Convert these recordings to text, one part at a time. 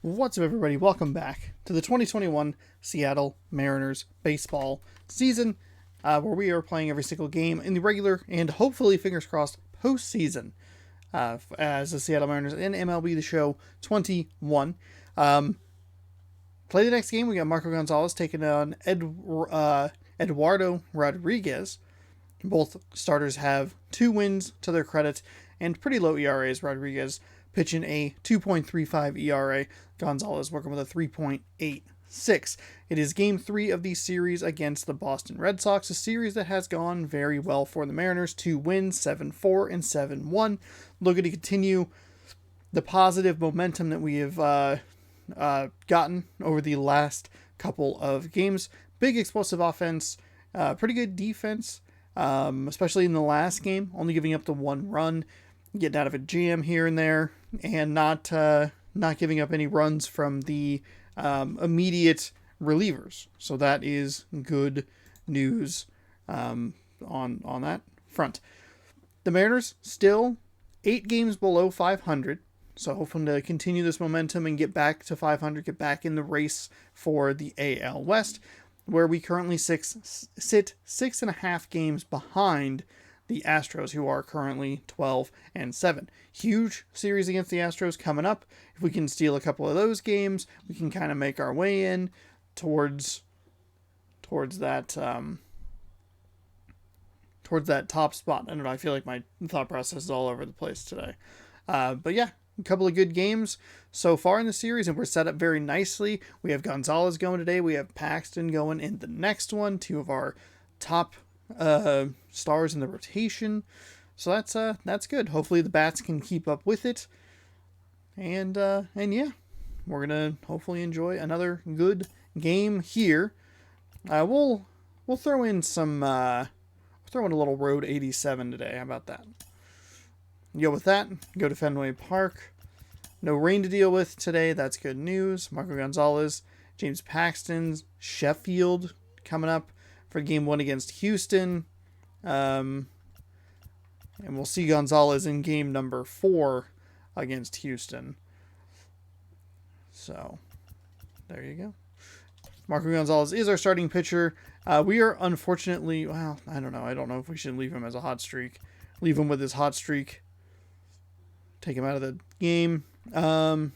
What's up, everybody? Welcome back to the 2021 Seattle Mariners baseball season, where we are playing every single game in the regular and hopefully, fingers crossed, postseason as the Seattle Mariners in MLB The Show 21. Play the next game. We got Marwin Gonzalez taking on Eduardo Rodriguez. Both starters have 2 wins to their credit and pretty low ERAs. Rodriguez pitching a 2.35 ERA. Gonzalez working with a 3.86. It is game 3 of the series against the Boston Red Sox, a series that has gone very well for the Mariners. 2 wins, 7-4 and 7-1. Looking to continue the positive momentum that we have gotten over the last couple of games. Big explosive offense, pretty good defense, especially in the last game, only giving up the 1 run, getting out of a jam here and there, and not giving up any runs from the immediate relievers. So that is good news on that front. The Mariners still 8 games below 500. So hoping to continue this momentum and get back to 500, get back in the race for the AL West, where we currently sit 6.5 games behind the Astros, who are currently 12-7. Huge series against the Astros coming up. If we can steal a couple of those games, we can kind of make our way in towards that top spot. I don't know. I feel like my thought process is all over the place today. But yeah, a couple of good games so far in the series, and we're set up very nicely. We have Gonzalez going today. We have Paxton going in the next one. 2 of our top stars in the rotation. So that's good. Hopefully the bats can keep up with it. And yeah, we're gonna hopefully enjoy another good game here. We'll throw in a little Road 87 today. How about that? With that, go to Fenway Park. No rain to deal with today. That's good news. Marwin Gonzalez, James Paxton, Sheffield coming up for game 1 against Houston. And we'll see Gonzalez in game number 4 against Houston. So, there you go. Marwin Gonzalez is our starting pitcher. We are unfortunately, well, I don't know. I don't know if we should leave him as a hot streak. Leave him with his hot streak. Take him out of the game. Shedlong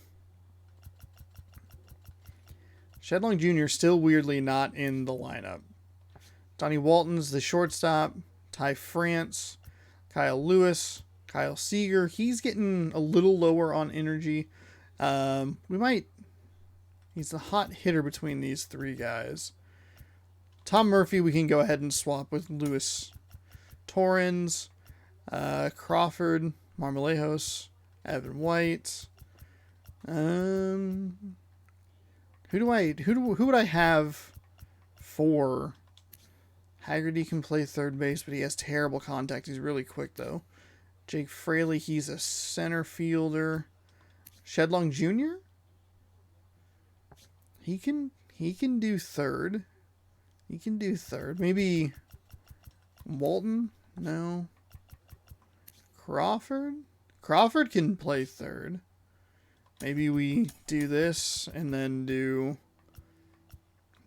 Jr. still weirdly not in the lineup. Donnie Walton's the shortstop. Ty France, Kyle Lewis, Kyle Seager. He's getting a little lower on energy. He's the hot hitter between these 3 guys. Tom Murphy, we can go ahead and swap with Luis Torrens, Crawford, Marmolejos, Evan White. Who would I have for? Haggerty can play third base, but he has terrible contact. He's really quick though. Jake Fraley, he's a center fielder. Shedlong Jr. He can do third. He can do third. Maybe Walton? No. Crawford? Crawford can play third. Maybe we do this and then do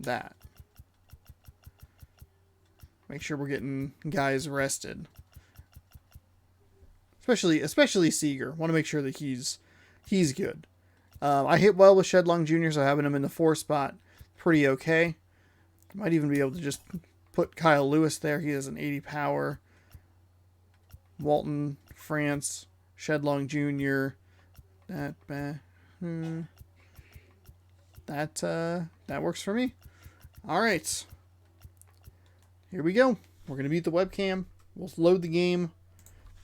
that. Make sure we're getting guys rested. Especially Seager. Want to make sure that he's good. I hit well with Shedlong Jr., so having him in the 4 spot, pretty okay. Might even be able to just put Kyle Lewis there. He has an 80 power. Walton, France, Shedlong Jr. That works for me. All right. Here we go. We're going to beat the webcam. We'll load the game.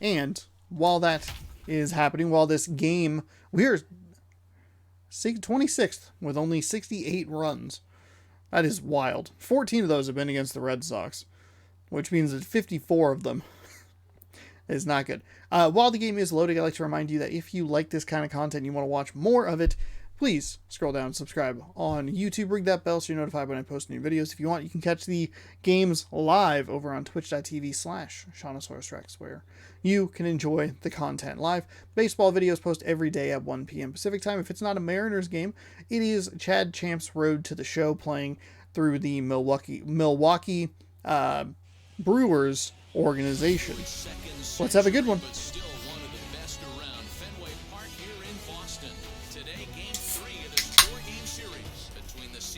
And while that is happening, while this game, we're 26th with only 68 runs. That is wild. 14 of those have been against the Red Sox, which means that 54 of them is not good. While the game is loading, I'd like to remind you that if you like this kind of content and you want to watch more of it, please scroll down and subscribe on YouTube. Ring that bell so you're notified when I post new videos. If you want, you can catch the games live over on twitch.tv/ShaunosaurusRex, where you can enjoy the content live. Baseball videos post every day at 1 p.m. Pacific time. If it's not a Mariners game, it is Chad Champ's Road to the Show, playing through the Milwaukee Brewers organization. Let's have a good one.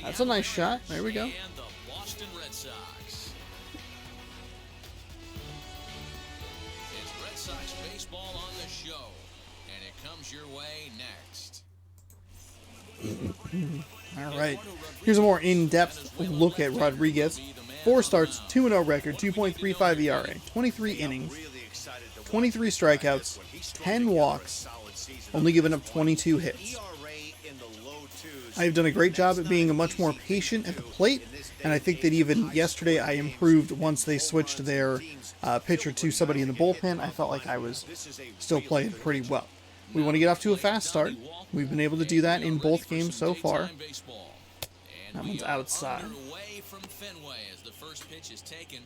That's a nice shot. There we go. And the Boston Red Sox. It's Red Sox baseball on the show, and it comes your way next. All right. Here's a more in-depth look at Rodriguez. 4 starts, 2-0 record, 2.35 ERA, 23 innings, 23 strikeouts, 10 walks, only given up 22 hits. I've done a great job at being much more patient at the plate, and I think that even yesterday I improved once they switched their pitcher to somebody in the bullpen. I felt like I was still playing pretty well. We want to get off to a fast start. We've been able to do that in both games so far. That one's outside.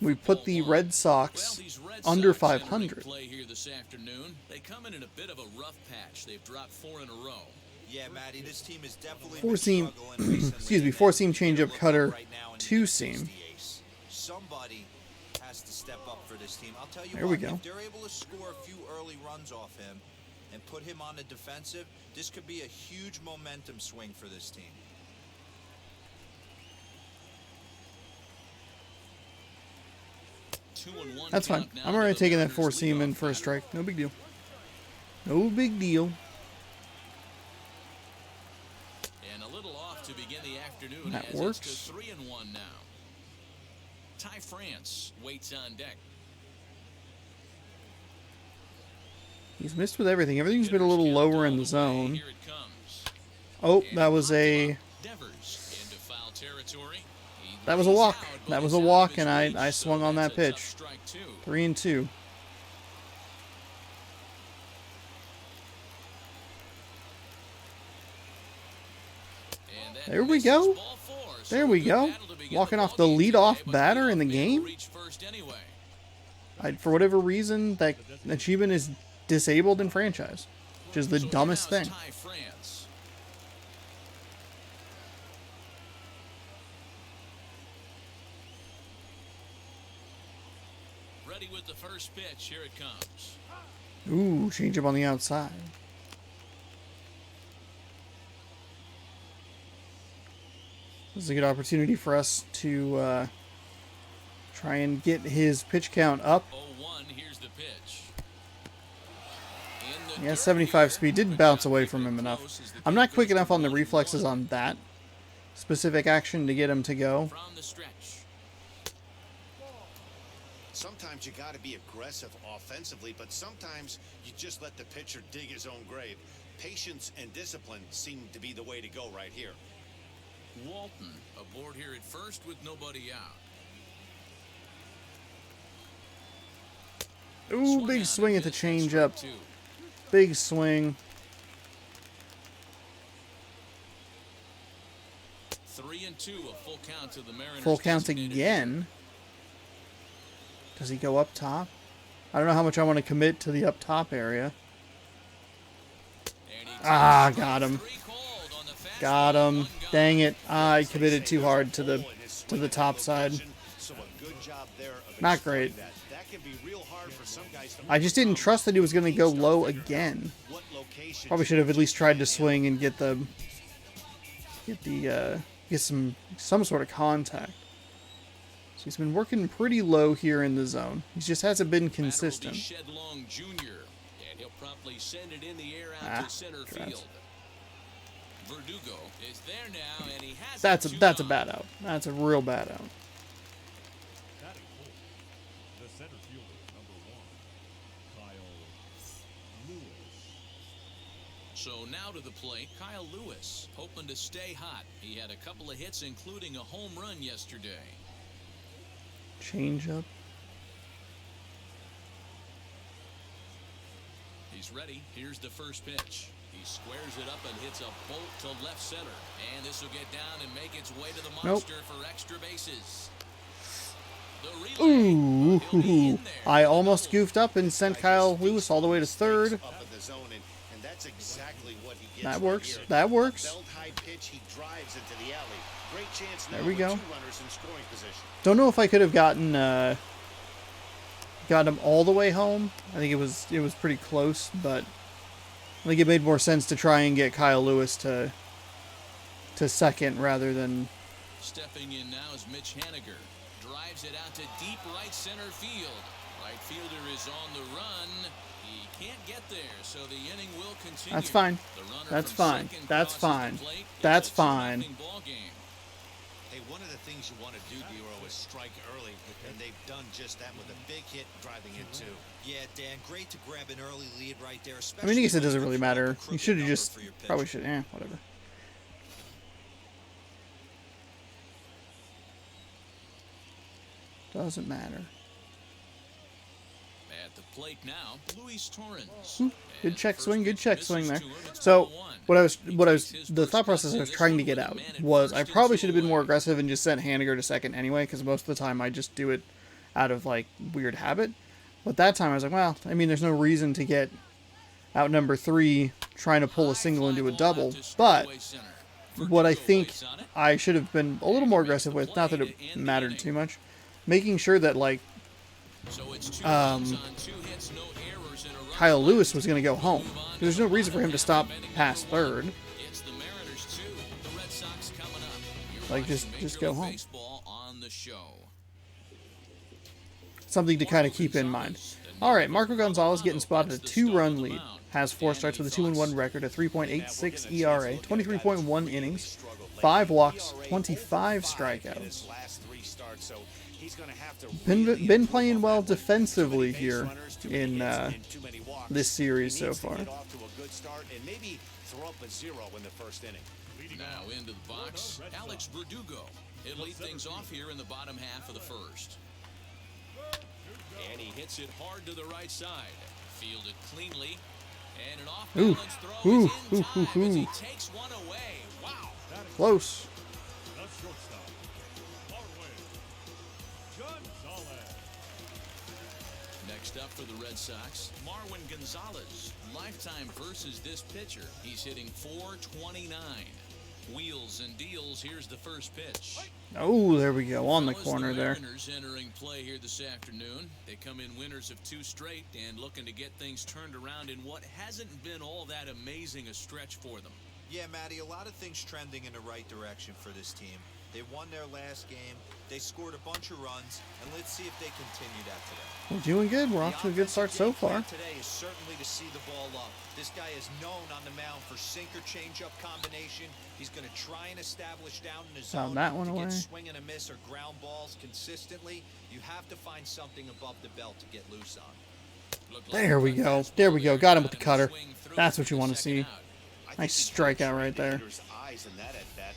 We put the Red Sox under 500. They come in a bit of a rough patch. They've dropped 4 in a row. Yeah, Matty, this team is definitely four-seam, excuse me, 4-seam changeup cutter, 2-seam. Somebody has to step up for this team. I'll tell you there we go. If they're able to score a few early runs off him and put him on the defensive, this could be a huge momentum swing for this team. That's fine. I'm already taking that 4-seam in for a strike. No big deal. No big deal. To begin the afternoon, that works. It's 3-1 now. Ty France waits on deck. He's missed with everything. Everything's been a little lower in the zone. Oh, that was a walk. That was a walk, and I swung on that pitch. 3-2. There we go. There we go. Walking off the leadoff batter in the game. For whatever reason, that achievement is disabled in franchise, which is the dumbest thing. Ready with the first pitch. Here it comes. Ooh, change up on the outside. This is a good opportunity for us to try and get his pitch count up. Here's the pitch. Yeah, 75 speed. Didn't bounce away from him enough. I'm not quick enough on the reflexes on that specific action to get him to go. Sometimes you got to be aggressive offensively, but sometimes you just let the pitcher dig his own grave. Patience and discipline seem to be the way to go right here. Walton aboard here at first with nobody out. Ooh, big swing at the changeup. Big swing. 3-2, a full count to the Mariners. Full count again. Does he go up top? I don't know how much I want to commit to the up top area. Ah, got him. Got him. Dang it. I committed too hard to the top side. Not great. I just didn't trust that he was going to go low again. Probably should have at least tried to swing and get some sort of contact. So he's been working pretty low here in the zone. He just hasn't been consistent. Verdugo is there now, and he has that's a bad out. That's a real bad out. The center fielder, number 1, Kyle Lewis. So now to the plate, Kyle Lewis, hoping to stay hot. He had a couple of hits, including a home run yesterday. Change up. He's ready. Here's the first pitch. He squares it up and hits a bolt to left center. And this will get down and make its way to the monster for extra bases. Ooh, I almost goofed up and sent Kyle Lewis all the way to third. That works. That works. There we go. Don't know if I could have gotten got him all the way home. I think it was pretty close, but I think it made more sense to try and get Kyle Lewis to second rather than. Stepping in now is Mitch Haniger. Drives it out to deep right center field. Right fielder is on the run. He can't get there, so the inning will continue. That's fine. That's fine. That's fine. That's fine. Hey, one of the things you want to do, Dero, is strike early, and they've done just that with a big hit driving it too. Yeah, Dan, great to grab an early lead right there. I mean, I guess it doesn't really matter. You should have just probably should. Whatever. Doesn't matter. At the plate now, Luis Torrens. Good check swing. Good check swing there. So the thought process I was trying to get out was I probably should have been more aggressive and just sent Haniger to second anyway, because most of the time I just do it out of like weird habit. But that time I was like, well, I mean, there's no reason to get out number 3 trying to pull a single into a double. But what I think I should have been a little more aggressive with, not that it mattered too much, making sure that like Kyle Lewis was going to go home. There's no reason for him to stop past third. Like just go home. Something to kind of keep in mind. All right, Marwin Gonzalez getting spotted a 2-run lead. Has 4 starts with a 2-1 record, a 3.86 ERA, 23.1 innings, 5 walks, 25 strikeouts. Been playing well defensively here in this series so far. Now into the box, Alex Verdugo. He'll lead things off here in the bottom half of the first. And he hits it hard to the right side. Fielded cleanly. And an off-balance throw is in time as he takes one away. Wow. Close. The shortstop, Marwin Gonzalez. Next up for the Red Sox, Marwin Gonzalez. Lifetime versus this pitcher. He's hitting .429. Wheels and deals. Here's the first pitch. Oh, there we go. On the corner there. Mariners entering play here this afternoon. They come in winners of 2 straight and looking to get things turned around in what hasn't been all that amazing a stretch for them. Yeah, Matty, a lot of things trending in the right direction for this team. They won their last game. They scored a bunch of runs, and let's see if they continue that today. We're doing good. We're off to a good start so far. Today is certainly to see the ball up. This guy is known on the mound for sinker changeup combination. He's going to try and establish down in his zone. Found that one to away. get swing and a miss or ground balls consistently. You have to find something above the belt to get loose on. There we go. There we go. Got him with the cutter. That's what you want to see. Nice strikeout right there.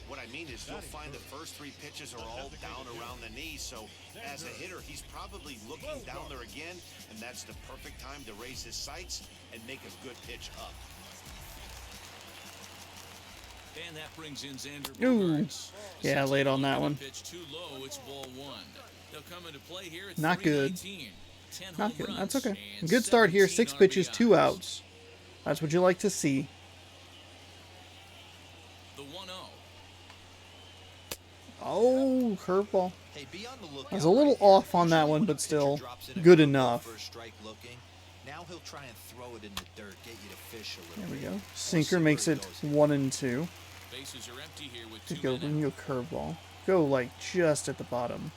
What I mean is you'll find the first 3 pitches are all down around the knee, so as a hitter, he's probably looking down there again, and that's the perfect time to raise his sights and make a good pitch up. And that brings in Xander Ooh. Bogaerts. Yeah, late on that one. Pitch too low, it's ball 1. They'll come into play here at Not good. 319. 10 Not home good. runs That's okay. and Good start here. 6 17 pitches, 2 RBIs. outs. That's what you like to see. The 1-0. Oh, curveball. Hey, be on the lookout I was a little right here. off on that Usually one, when a but pitcher still drops in a good curveball enough. for a strike looking, now he'll try and throw it in the dirt, get you to fish a little. There we go. We'll Sinker see makes where it he goes. 1 and 2. Bases are empty here with To 2 go, men we can out. go curveball. Go like just at the bottom,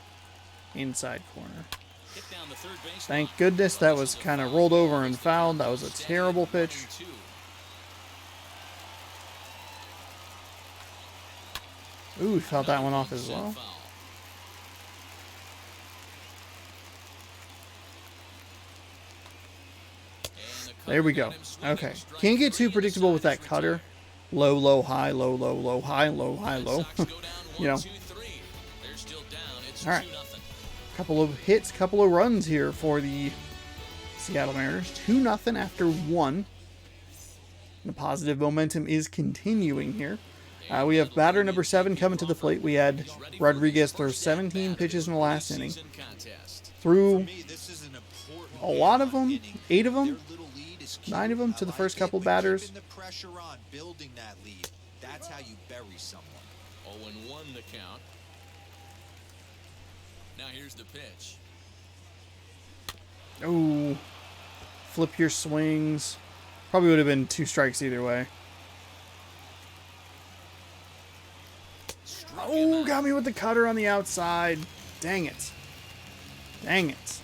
inside corner. Hit down the third baseline. Thank goodness that was kind of rolled over and fouled. That was a terrible pitch. 1-2. Ooh, we felt that one off as well. Foul. And the There we cutter go. got him swinging. Okay. Strike Can't get 3 too and the predictable with side that is cutter. returned. Low, low, high, low, low, low, high, low, high, Red low. Sox go down You know. 1-2-3. They're still down. It's All right. 2-0. Couple of hits, couple of runs here for the Seattle Mariners 2-0 after 1. The positive momentum is continuing here. We have batter number 7 coming to the plate. We had Rodriguez throw 17 pitches in the last inning. Threw a lot of them, 8 of them, 9 of them to the first couple batters. The pressure on building that lead. That's how you bury someone. 0-1 the count. Now here's the pitch. Oh, flip your swings. Probably would have been 2 strikes either way. Oh, got me with the cutter on the outside. Dang it. Dang it.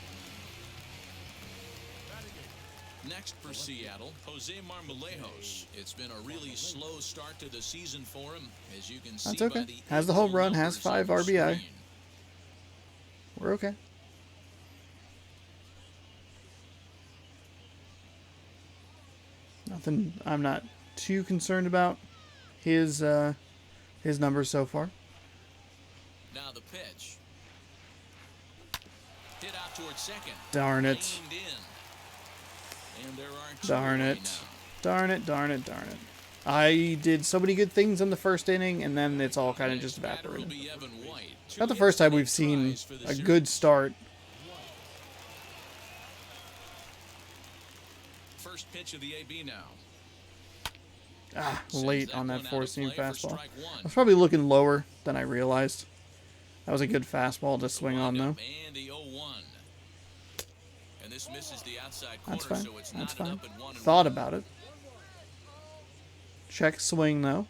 Next for Seattle, Jose Marmolejos. It's been a really slow start to the season for him, as you can see. That's okay. By the Has the home run, has numbers 5 on the RBI. screen. We're okay. Nothing I'm not too concerned about his numbers so far. Now the pitch. Hit out towards second. Darn it. Aimed in. And there are two Darn away it. now. Darn it, darn it, darn it. I did so many good things in the first inning, and then it's all kind of just Batter will evaporated. be Evan White. Not the first time we've seen a good start. First pitch of the AB now. Late on that 4-seam fastball. Strike I one. was probably looking lower than I realized. That was a good fastball to swing on, though. And the 0-1. And this misses the outside corner, That's fine. so it's That's knotted fine. up at 1-1. Thought about it. Check swing, though.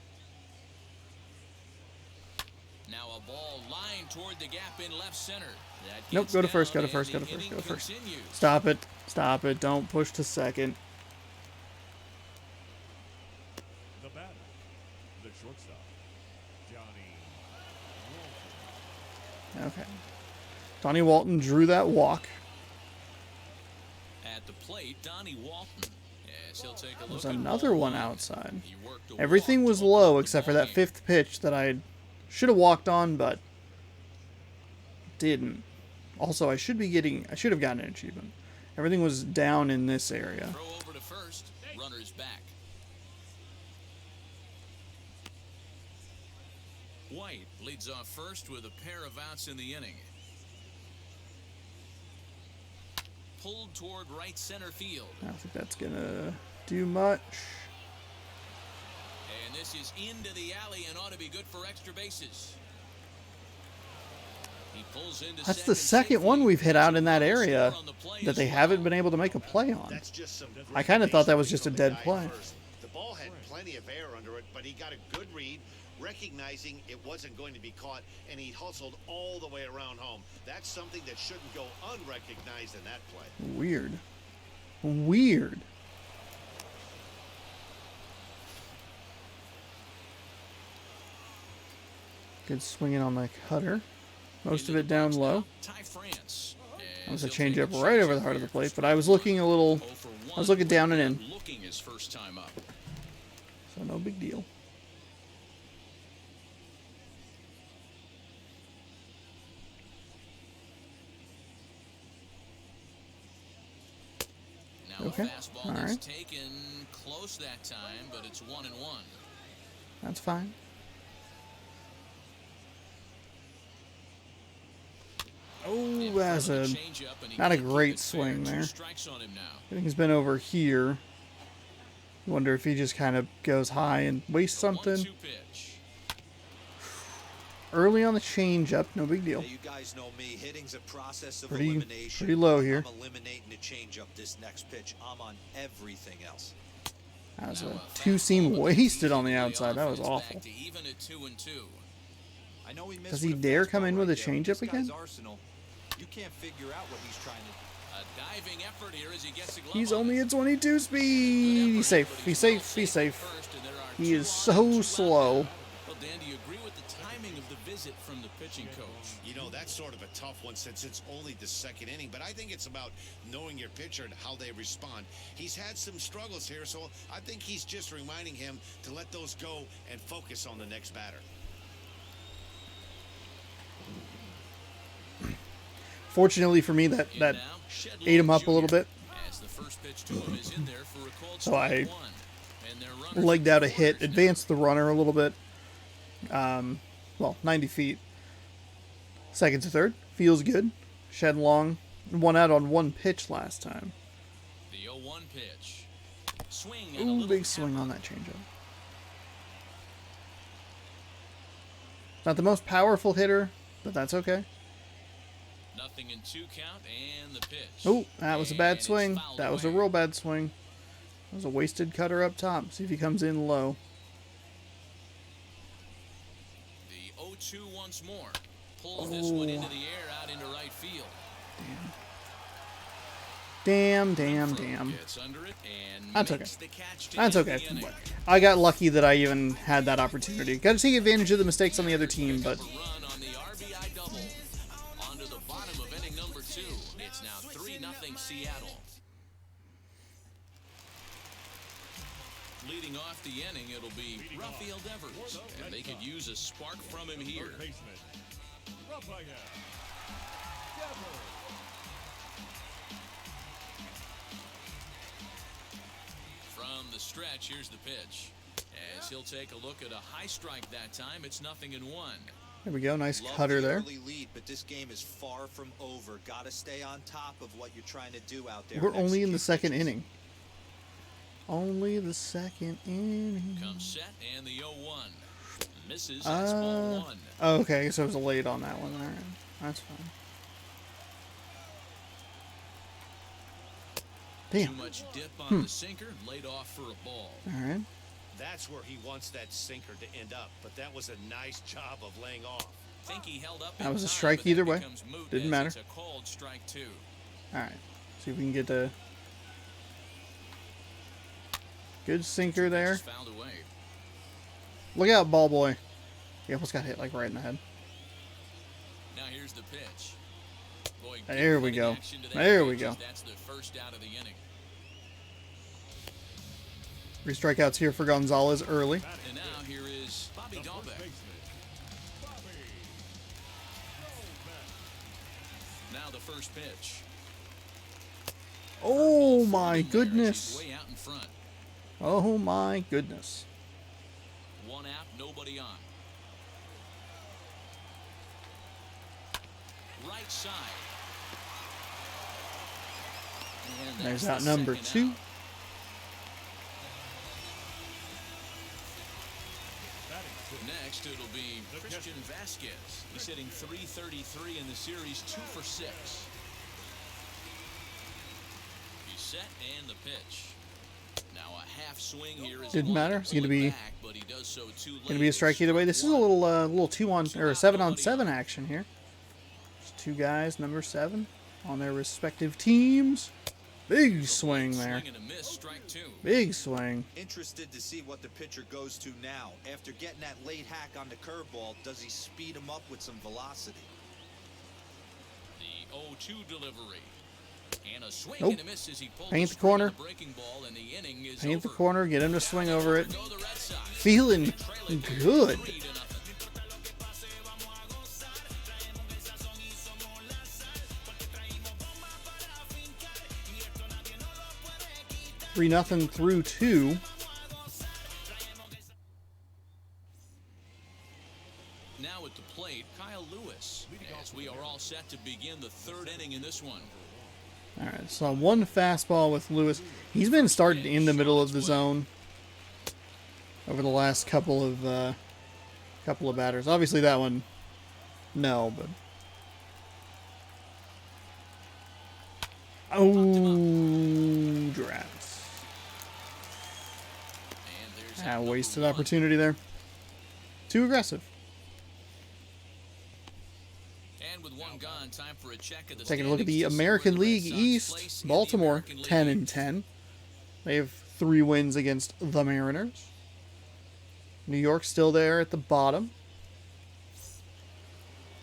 Now a ball lined toward the gap in left center. That Nope, gets go to down, first, go to and first, the go to first, inning go to first. continues. Stop it. Stop it. Don't push to second. The batter, the shortstop, Johnny Walton. Okay. Donnie Walton drew that walk. At the plate, Donnie Walton. Yes, he'll take a look There's at another ball one one. outside. He worked a Everything walk was to open low up except the for that ballgame. 5th pitch that I should have walked on, but didn't. Also, I should have gotten an achievement. Everything was down in this area. Throw over to first. Runners back. White leads off first with a pair of outs in the inning. Pulled toward right center field. I don't think that's gonna do much. And this is into the alley and ought to be good for extra bases. He pulls into That's the second safely. one we've hit out in that Score area on the play that as they well. haven't been able to make a play on. That's just some I kind of thought that was just a from dead the guy play. at first. The ball had plenty of air under it, but he got a good read, recognizing it wasn't going to be caught, and he hustled all the way around home. That's something that shouldn't go unrecognized in that play. Weird. Weird. Good swinging on the cutter. Most of it down low. Ty France. That was a As he'll take changeup right over the heart of the plate, but I was looking a little, 0 for I was 1, looking down and in, looking his first time up. so no big deal. Now Okay, a fastball all that's right. taken close that time, but it's 1-1. That's fine. Oh, that's a. not a great swing there. Strikes on him now. I think he's been over here. Wonder if he just kind of goes high and wastes something. 1-2 pitch. Early on the changeup, no big deal. Hey, you guys know me. Hitting's a process of Pretty elimination. low here. I'm eliminating the changeup this next pitch. I'm on everything else. That was Now a 2-seam wasted on the outside. That was awful. Back to even at 2-2. I know he missed Does he with a dare come fastball in with a right there. changeup This guy's again? Arsenal. You can't figure out what he's trying to. A diving effort here as he gets a glove He's on only it. at 22 speed. He's safe. He's safe. He's safe. He is so slow. Well, Dan, do you agree with the timing of the visit from the pitching coach? You know, that's sort of a tough one since it's only the second inning, but I think it's about knowing your pitcher and how they respond. He's had some struggles here, so I think he's just reminding him to let those go and focus on the next batter. Fortunately for me, that ate him up a little bit. As the pitch to him is in there for a called So I strike one. And their runner legged out a hit, orders now. advanced the runner a little bit. Well, 90 feet. Second to third. Feels good. Shed long. One out on one pitch last time. The 0-1 pitch. Swing and a Ooh, little big swing tap on that changeup. Not the most powerful hitter, but that's okay. Nothing in 2 count and the pitch. Oh, that was a bad And it's swing. fouled That was a away. real bad swing. That was a wasted cutter up top. See if he comes in low. The 0-2 once more. Pulls this one into the air out into right field. Damn. Gets under it and That's makes okay. the catch to That's end okay. the inning. I got lucky that I even had that opportunity. Got to take advantage of the mistakes on the other team, but Run on the RBI double. On to the bottom of inning number 2. It's now 3-0 Seattle. Leading off the inning, it'll be Rafael Devers, and they could use a spark from him here. Third baseman, Rafael Devers. From the stretch, here's the pitch. As he'll take a look at a high strike that time, it's 0-1. there we go. Nice Love cutter the there. early lead, but this game is far from over. Got to stay on top of what you're trying to do out there. We're and only in the execute second pitches. inning. Only the second inning. Comes set and the 0-1. Misses. That's ball 1. Okay, so it was a late on that one. All right, that's fine. Too Damn. much dip on the sinker, laid off for a ball. All right. That's where he wants that sinker to end up, but that was a nice job of laying off. Think he held up That in was a time, strike but that either way. becomes moot Didn't as matter. It's a called strike 2. All right. See if we can get a good sinker there. Just fouled away. Look out, ball boy. He almost got hit like right in the head. Now here's the pitch. Boy, good There we running go. action to that There we pitch go. as That's the first out of the inning. 3 strikeouts here for Gonzalez early. And now here is Bobby The first Dahlbeck. baseman, Bobby Dahlbeck. Now the first pitch. Oh my There as he's goodness. way out in front. Oh my goodness. 1 out, nobody on. Right side. And There's that's out the number second 2. out. Next, it'll be Christian Vasquez. He's hitting .333 in the series, 2 for 6. He's set and the pitch. Now a half swing here is Didn't matter. It's gonna be- back, but he does so too late. Gonna be a strike either way. This is a little 2-on or 7-on-7 action here. There's 2 guys, number 7, on their respective teams. Big swing there. Swing and a miss, strike 2. Big swing. Interested to see what the pitcher goes to now. After getting that late hack on the curveball, does he speed him up with some velocity? The 0-2 delivery. And a swing Nope. and a miss as he pulled Paint the string on corner. the breaking ball, and the inning is Paint the over. corner. Get him to swing over it. Go the Red Sox. Feeling good. 3-0. 3-0 through 2. Now at the plate, Kyle Lewis. As we are all set to begin the 3rd inning in this one. All right, so 1 fastball with Lewis. He's been starting in the middle of the zone over the last couple of batters. Obviously that one, no, but oh, drafts. And there's Ah, number wasted 1. opportunity there. Too aggressive. And with 1 gone, time for a check of the Taking a look at the standings to see American where the Red League Sox East, place in the Baltimore American League 10-10. They have 3 wins against the Mariners. New York's still there at the bottom.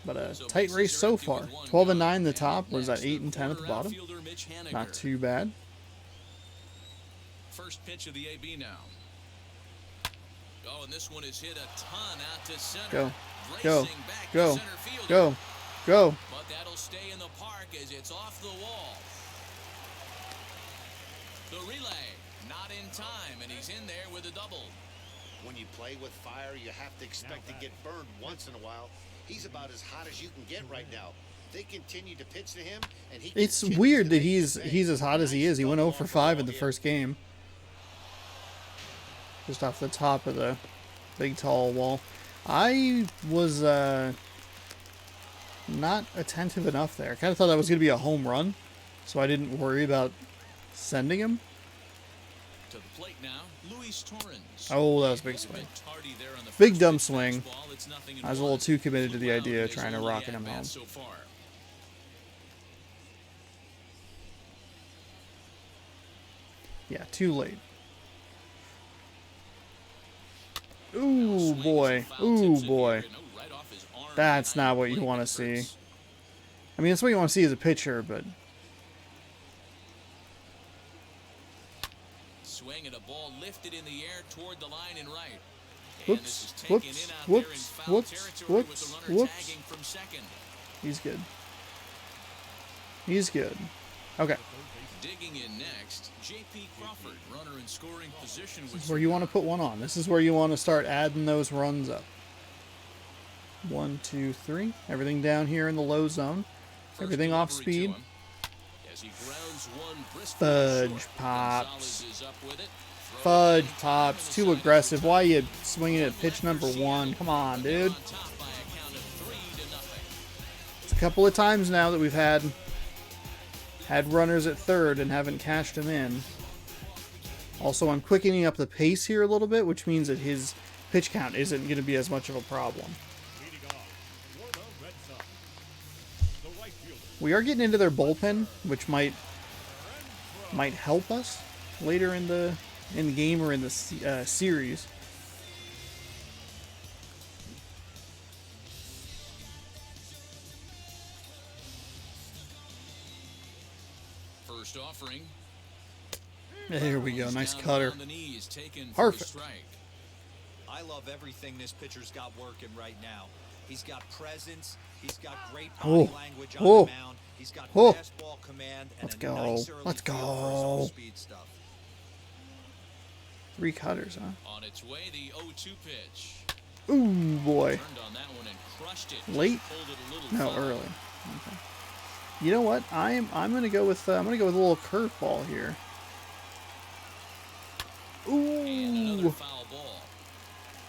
But a So tight bases race are so empty far. with 1 12 and gone. 9 the top. Was Next, that 8 and the 10 at the corner bottom? outfielder Mitch Haniger. Not too bad. First pitch of the AB now. Oh, and this one is hit a ton out to center. Go. Go. Racing back Go. to center fielder. Go. Go. But that'll stay in the park as it's off the wall. The relay, not in time, and he's in there with a double. When you play with fire, you have to expect to get burned once in a while. He's about as hot as you can get right now. They continue to pitch to him, and he It's continues weird to that make he's his he's as hot as he is. He went 0 for 5 in the here. first game. Just off the top of the big tall wall. I was not attentive enough there. I kind of thought that was going to be a home run, so I didn't worry about sending him. To the plate now, Luis Torrens. Oh, that was a big swing. Tardy there on the Big first dumb pitch swing. fastball. It's 0-1. I was a little too committed to the Flew idea out of in trying to his rocket early him at-bat home. so far. Yeah, too late. Ooh, boy. Ooh, boy. That's not what you want to see. I mean, that's what you want to see as a pitcher, but... Swing at a ball lifted in the air toward the line and right. And Whoops, this is taken whoops, in out there in whoops, foul whoops, territory with the runner whoops. tagging from second. He's good. He's good. Okay. Digging in next, J.P. Crawford, runner in scoring position with This is where you want to put one on. This is where you want to start adding those runs up. 1, 2, 3. Everything down here in the low zone. Everything off speed. As he grounds one Fudge short. pops. Gonzalez is up with it. Fudge pops. Too aggressive. Why are you swinging at pitch number 1? Come on, dude. On top by a count of 3-0. It's a couple of times now that we've had runners at third and haven't cashed them in. Also, I'm quickening up the pace here a little bit, which means that his pitch count isn't going to be as much of a problem. Leading off for the Red Sox, the right fielder. We are getting into their bullpen, which might help us later in the game or in the series. First offering. There we go. Nice Down cutter. on the knees, taken for a Perfect. strike. I love everything this pitcher's got working right now. He's got presence. He's got great body language on the mound. He's got fastball command and Let's a go. nice early Let's feel for his go. off-speed stuff. 3 cutters, huh? On its way, the 0-2 pitch. Ooh, boy. Turned on that one and crushed it. Late? Pulled it a little No, far. early. Okay. You know what? I'm gonna go with a little curveball here. And another Ooh. foul ball.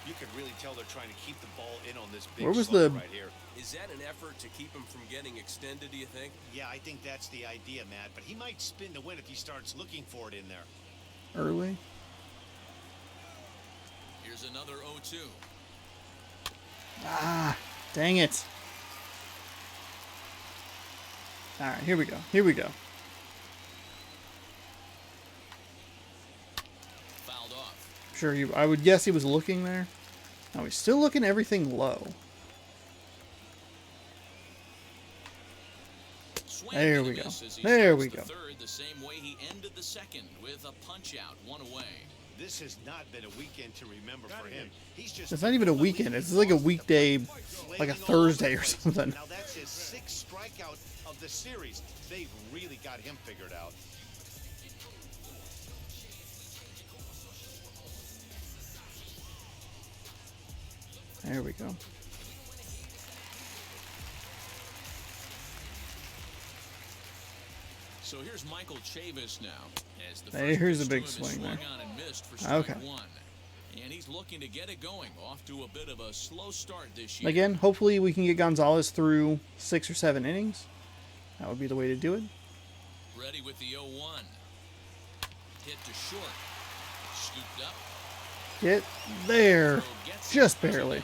You can really tell they're trying to keep the ball in on this big Where was slugger the- right here. Is that an effort to keep him from getting extended, do you think? Yeah, I think that's the idea, Matt. But he might spin to win if he starts looking for it in there. Early. Here's another 0-2. Ah, dang it. All right, here we go. Here we go. Fouled off. Sure, I would guess he was looking there. No, he's still looking everything low. Swing There and a we go. miss as he There starts we the go. Third, the same way he ended the second with a punch out, 1 away. This has not been a weekend to remember for him. He's just It's not even a weekend. It's like a weekday, like a Thursday or something. Now that's his 6th strikeout of the series. They've really got him figured out. There we go. So here's Michael Chavis now. As the Hey, here's first a pitch big to him is swing there. swung on and missed for strike Okay. 1. And he's looking to get it going. Off to a bit of a slow start this year. Again, hopefully we can get Gonzalez through 6 or 7 innings. That would be the way to do it. Ready with the 0-1. Hit to short. Scooped up. Get there. Throw gets Just it. barely.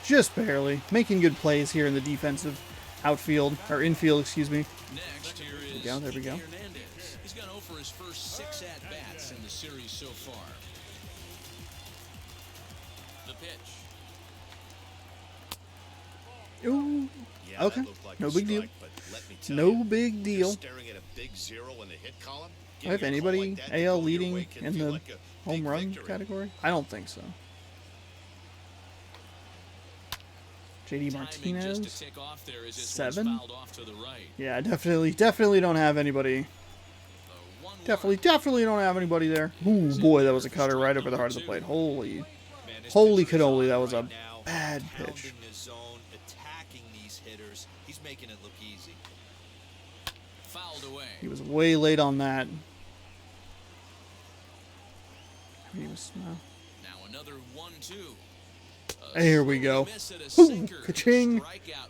Just barely. Making good plays here in the defensive outfield, or infield, excuse me. Next, here is go, there we go. Kike Hernandez. He's gone 0 for his first 6 at-bats in the series so far. The pitch. Ooh. Yeah, Okay. that looked like No a big deal. strike, but let me tell No you, big you're deal. staring at a big 0 in the hit column. If Getting a call anybody like that to AL go your leading way can in feel the like a home big run victory. category? I don't think so. JD Timing just to Martinez? tick off there as this 7? one's fouled off to the right. Yeah, definitely don't have anybody. The Definitely don't have anybody there. Ooh, boy, that was a cutter right over the heart of the plate. Holy Man, this Holy pitcher is cannoli, on that was a right now, bad pitch. pounding the zone, attacking these hitters. He's making it look easy. Fouled away. He was way late on that. He was, Now another 1-2. There we go. Ooh, ka-ching.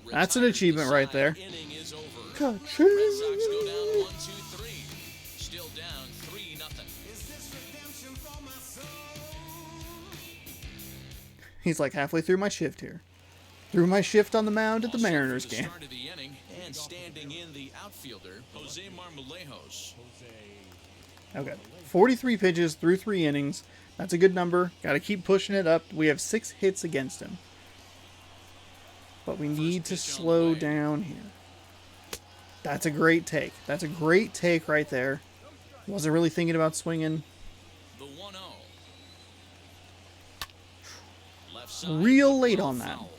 That's an achievement right there. Inning is over. Ka-ching. Red Sox go down 1-2-3. Still down 3-0. He's like halfway through my shift here. Through my shift on the mound at the Also Mariners for the game. start of the inning and standing in the outfielder, Jose Marmolejos. Okay. 43 pitches through 3 innings. That's a good number. Got to keep pushing it up. We have 6 hits against him. But we need to slow down here. That's a great take. That's a great take right there. Wasn't really thinking about swinging. The 1-0. Left side, Real late on that. foul.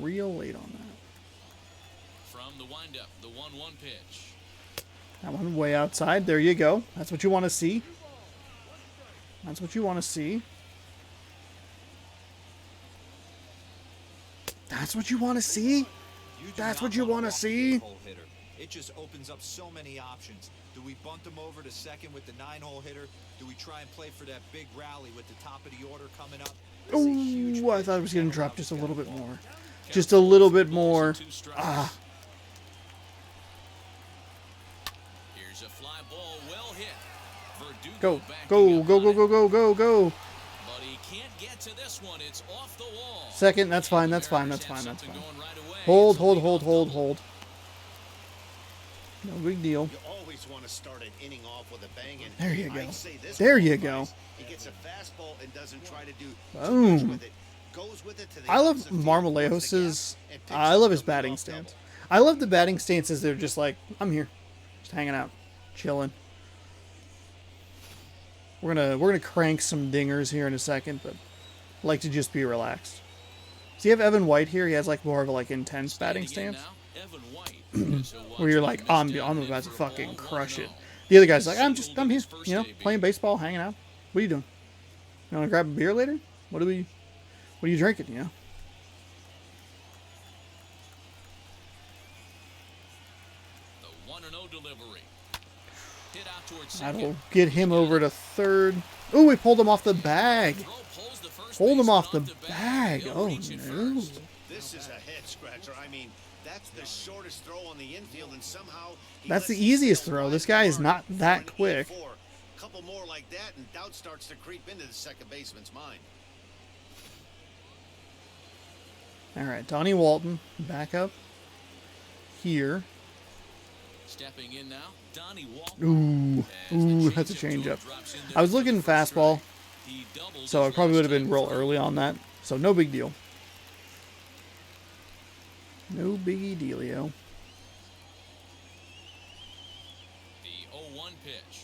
Real late on that. From the windup, the 1-1 pitch. That one way outside. There you go. That's what you want to see. That's what you want to see. That's what you want to see. You do That's not what you wanna wanna walk see? the 8-hole hitter. It just opens up so many options. Do we bunt him over to second with the 9-hole hitter? Do we try and play for that big rally with the top of the order coming up? That's a huge Oh, I pitch. thought it was going to drop Gotta just a love little that bit ball. more. Just a little bit more. Ah. Here's a fly ball, well hit. Verdugo Go, backing go, up go, on go, it, go, go, go, go. But he can't get to this one. It's off the wall. Second, that's fine, that's fine, Mariners that's have fine, that's something fine. going right away. Hold, It's a hold, leadoff hold, hold, double. hold. No big deal. You always want to start an inning off with a bang. And There you go. I'd say this There you qualifies. go. He gets a fastball and doesn't try to do too Boom. much with it. Goes with it to the I love opposite field, towards the Marmolejos's. gap, and picks I up love the his batting leadoff stance. double. I love the batting stances. They're just like, I'm here, just hanging out, chilling. We're gonna crank some dingers here in a second, but I like to just be relaxed. Does he have Evan White here? He has like more of a like intense batting Standing in stance, now, Evan White. So where you're watch like, him I'm miss down about to for a fucking ball, crush it. 1-0. The other guy's like, I'm Singled here, in his first you know, debut. playing baseball, hanging out. What are you doing? You want to grab a beer later? What are you drinking? You know. The 1-0 delivery. Hit out towards second. That'll get him over to third. Oh, we pulled him off the bag. Throw pulls the first Pulled him baseman off the bag. He'll Oh, reach it no. first. This is a head scratcher. I mean, that's the shortest throw on the infield, and somehow he That's the lets it easiest sail throw. wide This guy is for not an that quick. E4. Couple more like that, and doubt starts to creep into the second baseman's mind. All right, Donnie Walton back up here. Stepping in now, Donnie Walton. Ooh, that's a changeup. I was looking fastball, He doubled so his I probably would last have been time real through. early on that. So no big deal. No biggie dealio. The 0-1 pitch.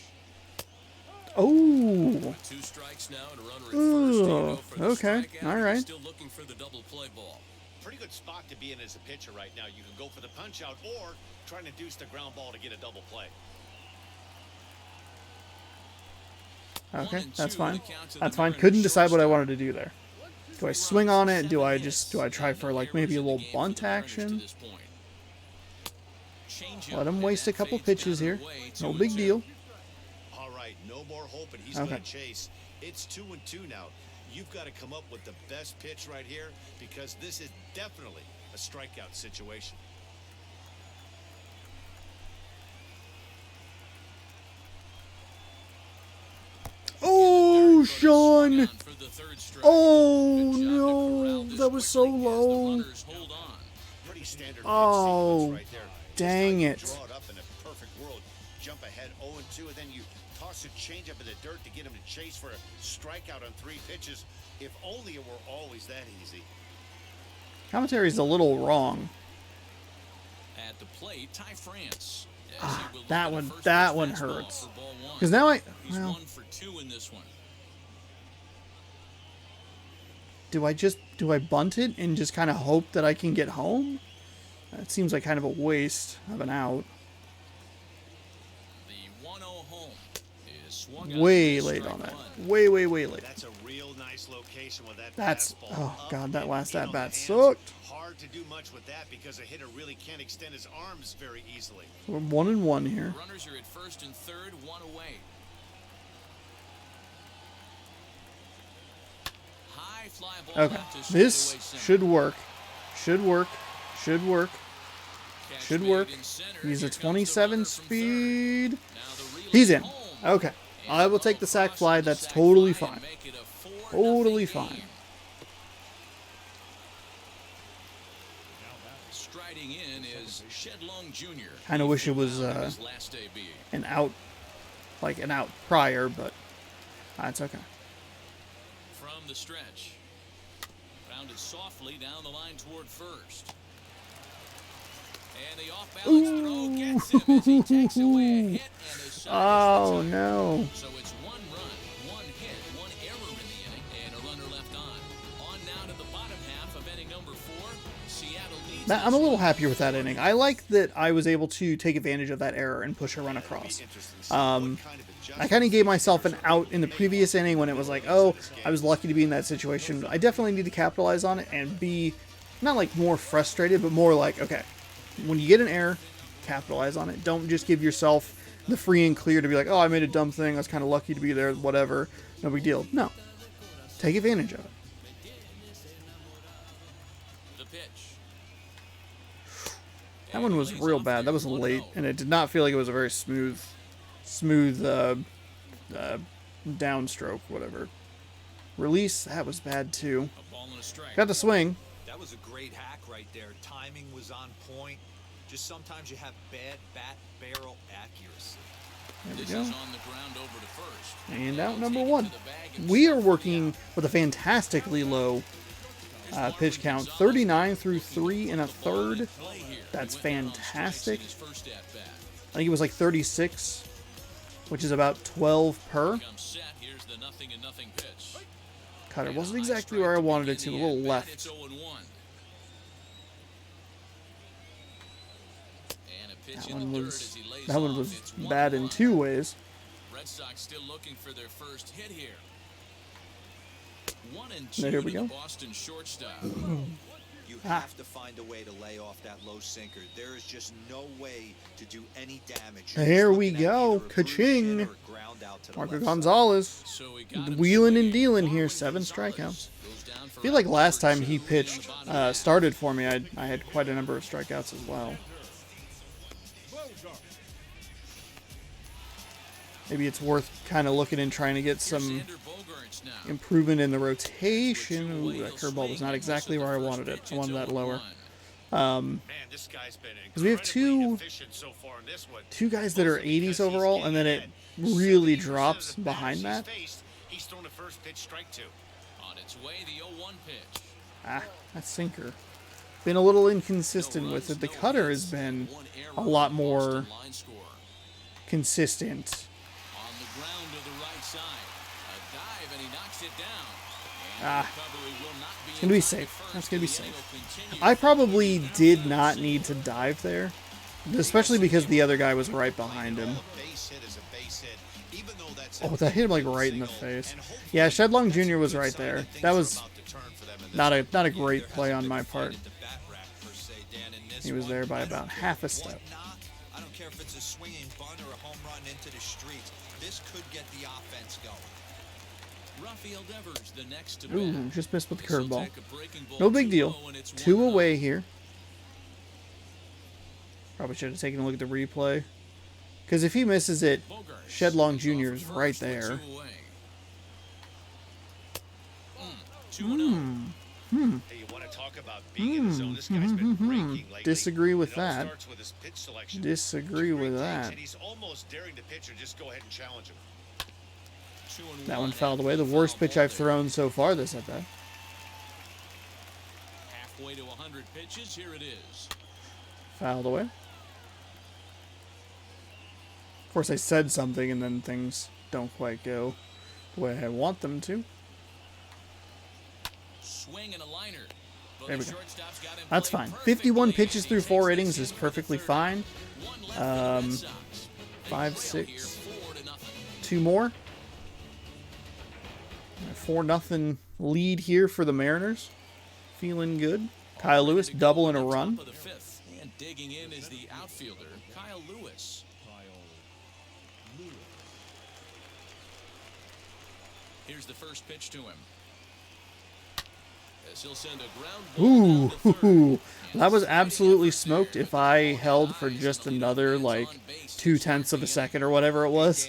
Oh, 2 strikes now and a runner at first. Do you go for the okay, strikeout, all or you right. Still looking for the double play ball. Pretty good spot to be in as a pitcher right now. You can go for the punch out or trying to deuce the ground ball to get a double play. okay, 1-2 that's fine. the count to the That's fine. Mariners Couldn't decide what I shortstop. wanted to do there. Do I swing on it? Do I try for like maybe a little bunt action? Let him waste a couple pitches here. No big deal. All right, no more hope, and he's Okay. going to chase. It's 2-2 now. You've got to come up with the best pitch right here because this is definitely a strikeout situation. Oh, Sean! Oh no, that was so low. Pretty standard Oh, pitch sequence right there. Just dang how you it. Draw it up in a perfect world. Jump ahead 0-2, and then you toss a changeup in the dirt to get him to chase for a strikeout on 3 pitches. If only it were always that easy. Commentary's a little wrong. At the plate, Ty France. That one hurts. Because now He's well, 1 for 2 in this one. do I bunt it and just kind of hope that I can get home? That seems like kind of a waste of an out. The way late on that. Way late. That's a real nice location with that That's, fastball oh up god, that and last in at on bat the hands. sucked. Hard to do much with that because a hitter really can't extend his arms very easily. We're 1-1 here. Runners are at first and third, one away. High fly ball Okay, left to this straightaway center. should work. Should work. Should work. Catch Should made work. in center. He's Here a comes the 27 runner from speed. third. Now the relay He's in. home. Okay. And I will take the sac across fly. the That's sac totally fly and fine. make it a 4-0 Totally game. fine. Striding in is Shedlong Jr. Kind of wish it was His last debut. an out, like an out prior, but that's okay. From the stretch. Rounded softly down the line toward first. And the off-balance throw gets him as he takes away a hit and is side Oh no. So it's one run, one hit, one error in the inning, and a runner left on. On now to the bottom half of inning number 4. Seattle leads. I'm a little happier with that inning. I like that I was able to take advantage of that error and push a run across. I kind of gave myself an out in the previous inning when it was like, oh, I was lucky to be in that situation. I definitely need to capitalize on it and be not like more frustrated, but more like, okay, when you get an error, capitalize on it. Don't just give yourself the free and clear to be like, oh, I made a dumb thing. I was kind of lucky to be there, whatever. No big deal. No. Take advantage of it. The pitch. That one was real bad. That was late, and it did not feel like it was a very smooth downstroke, whatever. Release, that was bad too. A ball and a strike. Got the swing. That was a great hack right there. Timing was on point. Just sometimes you have bad bat barrel accuracy. There we This go. is on the ground over to first. And out They'll number take it 1. to the bag and We are shuffle working down. with a fantastically low pitch count. 39 through 3 and a third. Play here. That's He went down on strikes in fantastic. his first at-bat. I think it was like 36, which is about 12 per. Comes set. Here's the 0-0 pitch. Cutter And wasn't a high exactly strike where I wanted it begin to, a the little at-bat. left. It's 0-1. And a pitch That in one the dirt was as he lays that one off. was It's bad in 1-1. 2 ways. Red Sox still looking for their first hit here. 1-2 There we to go. the Boston shortstop. You have to find a way to lay off that low sinker. There is just no way to do any damage. You're There just we looking at go. either a bruised Ka-ching. hit or a ground out to the Marco left side. Gonzalez. So we got him Wheeling and swinging. dealing here, Marwin 7 Gonzalez strikeouts. goes down for I feel like out last number time he 2 in pitched, the bottom half. started for me, I had quite a number of strikeouts as well. Maybe it's worth kind of looking and trying to get some Xander Bogaerts now. improvement in the rotation. Ooh, that curveball was not exactly where I wanted it. I wanted that lower. Man, this guy's been Because we have incredibly efficient so far in this one. 2 guys that are Mostly 80s because he's overall, and then getting it ahead. really 70% drops of the behind batters that. he's faced, he's thrown a first pitch strike to. On its way, the 0-1 pitch. Ah, that sinker. Been a little inconsistent with it. The cutter has been a lot more consistent. On the ground to the right side. A dive and he knocks it down. Ah, It's gonna be safe. That's gonna be safe. I probably did not need to dive there, especially because the other guy was right behind him. A base hit is a base hit, even though that's Oh, that hit him like right in the face. Yeah, Shedlong Jr. was right there. That was not a great play on my part. He was there by about half a step. I don't care if it's a swinging bunt or a home run into the streets. This could get the offense going. Rafael Devers, the next to Ooh, bat. just missed with the This'll curveball. take a breaking ball No big too deal. low, and it's 2 1-0. away here. Probably should have taken a look at the replay. Because if he misses it, Bogaerts Shedlong is Jr. off is first right with there. 2 away. 2-0. Hey, you want to talk about being in the zone? This guy's been breaking lately. Disagree with It all that. starts with his pitch selection. Disagree Two with great that. takes, and he's almost daring the pitcher just go ahead and challenge him. 2-1 That one after fouled away. The foul worst pitch ball I've there. thrown so far this at bat. Halfway to 100 pitches. Here it is. Fouled away. Of course, I said something and then things don't quite go the way I want them to. Swing and a liner. But There the we go. shortstop's got him That's played fine. 51 perfectly, pitches and through he 4 takes innings this is in for the perfectly third. fine. One left for the Red Sox. They 5, trail 6. here 4-0. 2 more. 4-0 lead here for the Mariners. Feeling good. Kyle Lewis double in a run. Top of the fifth. And digging in is the outfielder, Kyle Lewis. Here's the first pitch to him. As he'll send a ground ball down to third. Ooh, that was absolutely smoked. If I held for just another, like, 0.2 of a second or whatever it was,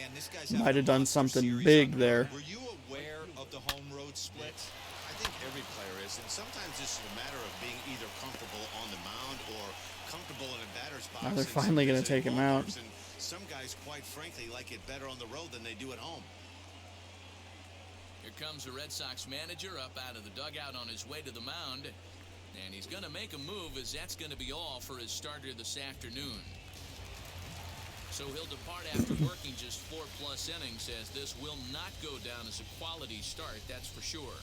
might have done something big there. Were you aware of the home road splits? I think every player is, and sometimes it's a matter of being either comfortable on the mound or comfortable in a batter's box. Now they're And finally going to some take him out. ballparks, and some guys, quite frankly, like it better on the road than they do at home. Here comes the Red Sox manager up out of the dugout on his way to the mound. And he's going to make a move, as that's going to be all for his starter this afternoon. So he'll depart after working just 4+ innings, as this will not go down as a quality start, that's for sure.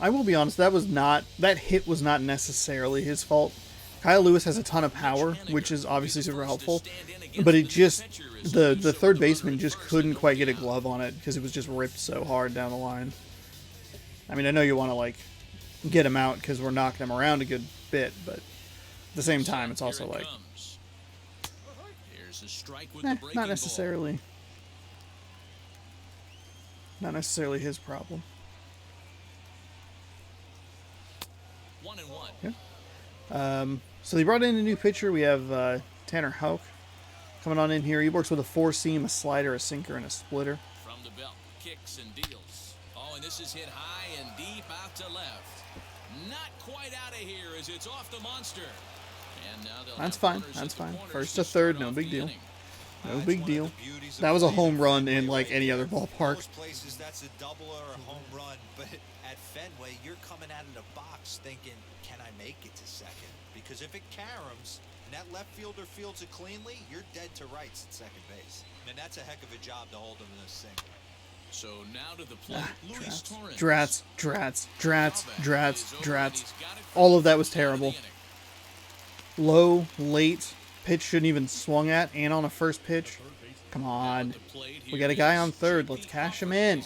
I will be honest, that hit was not necessarily his fault. Kyle Lewis has a ton of power, which is obviously super helpful, but it just, the third baseman just couldn't quite get a glove on it because it was just ripped so hard down the line. I mean, I know you want to, like, get him out because we're knocking him around a good bit, but at the same time, it's also like, Here's a strike with the breaking not ball. necessarily his problem. 1-1. Yeah. So they brought in a new pitcher. We have Tanner Houck coming on in here. He works with a 4-seam, a slider, a sinker, and a splitter. From the belt, kicks and deals. Oh, and this is hit high and deep out to left. Not quite out of here as it's off the monster. And now they'll That's have fine. runners That's at the fine. corners First to to third, start no off big the deal. inning. No It's big one of deal. the beauties of That was a playing home at run Fenway in like right any here. other ballpark. Most places that's a double or a home run, but at Fenway, you're coming out of the box thinking, can I make it to second? Because if it caroms and that left fielder fields it cleanly, you're dead to rights at second base. And that's a heck of a job to hold him in this single. So now to the plate, Luis Torrens. Drats. Drats. All of that was terrible. Low, late, pitch shouldn't even swung at, and on a first pitch. Come on. We got a guy on third. Let's cash him in.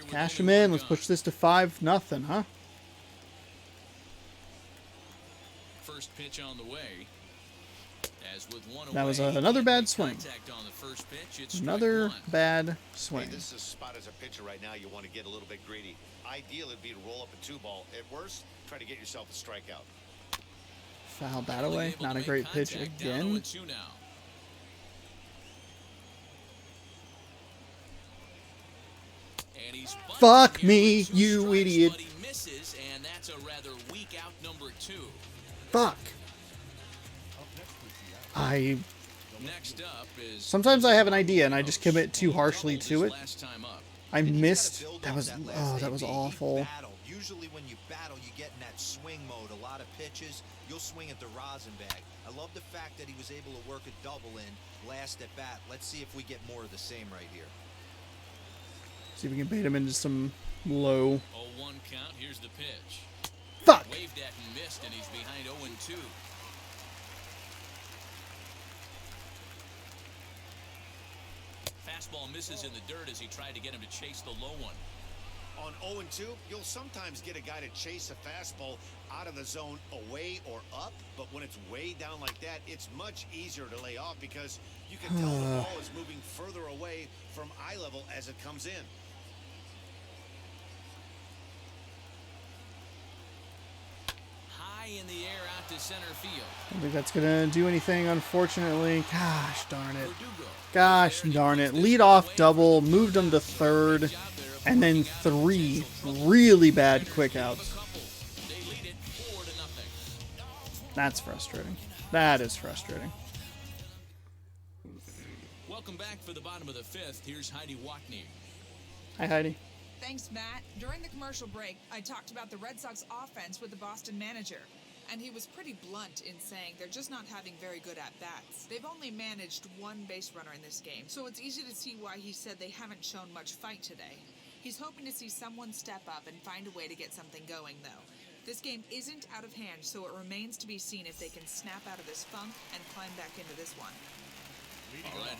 Cash him in. Let's push this to 5-0, huh? First pitch on the way. As with one That was away, another he bad made swing. contact on the first pitch. It's strike Another one. bad Hey, swing. this is a spot as a pitcher right now. You want to get a little bit greedy. Ideal would be to roll up a 2-ball. At worst, try to get yourself a strikeout. Fouled that away. Able to Not a make great pitch contact, down again. 0-2 now. And he's bunting Fuck here me, with 2 you strikes, idiot. but he misses, and that's a rather weak out number 2. Fuck. Next up is Sometimes I have an idea and I just commit too harshly to it. last time up. I And you gotta missed. build That up was last that was AB. awful. Battle. Usually when you battle, you get in that swing mode. A lot of pitches, you'll swing at the rosin bag. I love the fact that he was able to work a double in last at bat. Let's see if we get more of the same right here. See if we can bait him into some low. 0-1 count. Here's the pitch. Fuck. Waved at and missed, and he's behind 0-2. Fastball misses in the dirt as he tried to get him to chase the low one. On 0-2, you'll sometimes get a guy to chase a fastball out of the zone away or up, but when it's way down like that, it's much easier to lay off because you can tell the ball is moving further away from eye level as it comes in. High in the air out to center field. I don't think that's gonna do anything, unfortunately. Gosh darn it. Verdugo. Gosh darn it. Lead off double, moved him to third, and then 3 really bad quick outs. They lead it 4-0. That's frustrating. That is frustrating. Welcome back for the bottom of the 5th. Here's Heidi Watney. Hi, Heidi. Thanks, Matt. During the commercial break, I talked about the Red Sox offense with the Boston manager. And he was pretty blunt in saying they're just not having very good at-bats. They've only managed 1 base runner in this game, so it's easy to see why he said they haven't shown much fight today. He's hoping to see someone step up and find a way to get something going, though. This game isn't out of hand, so it remains to be seen if they can snap out of this funk and climb back into this one. All right,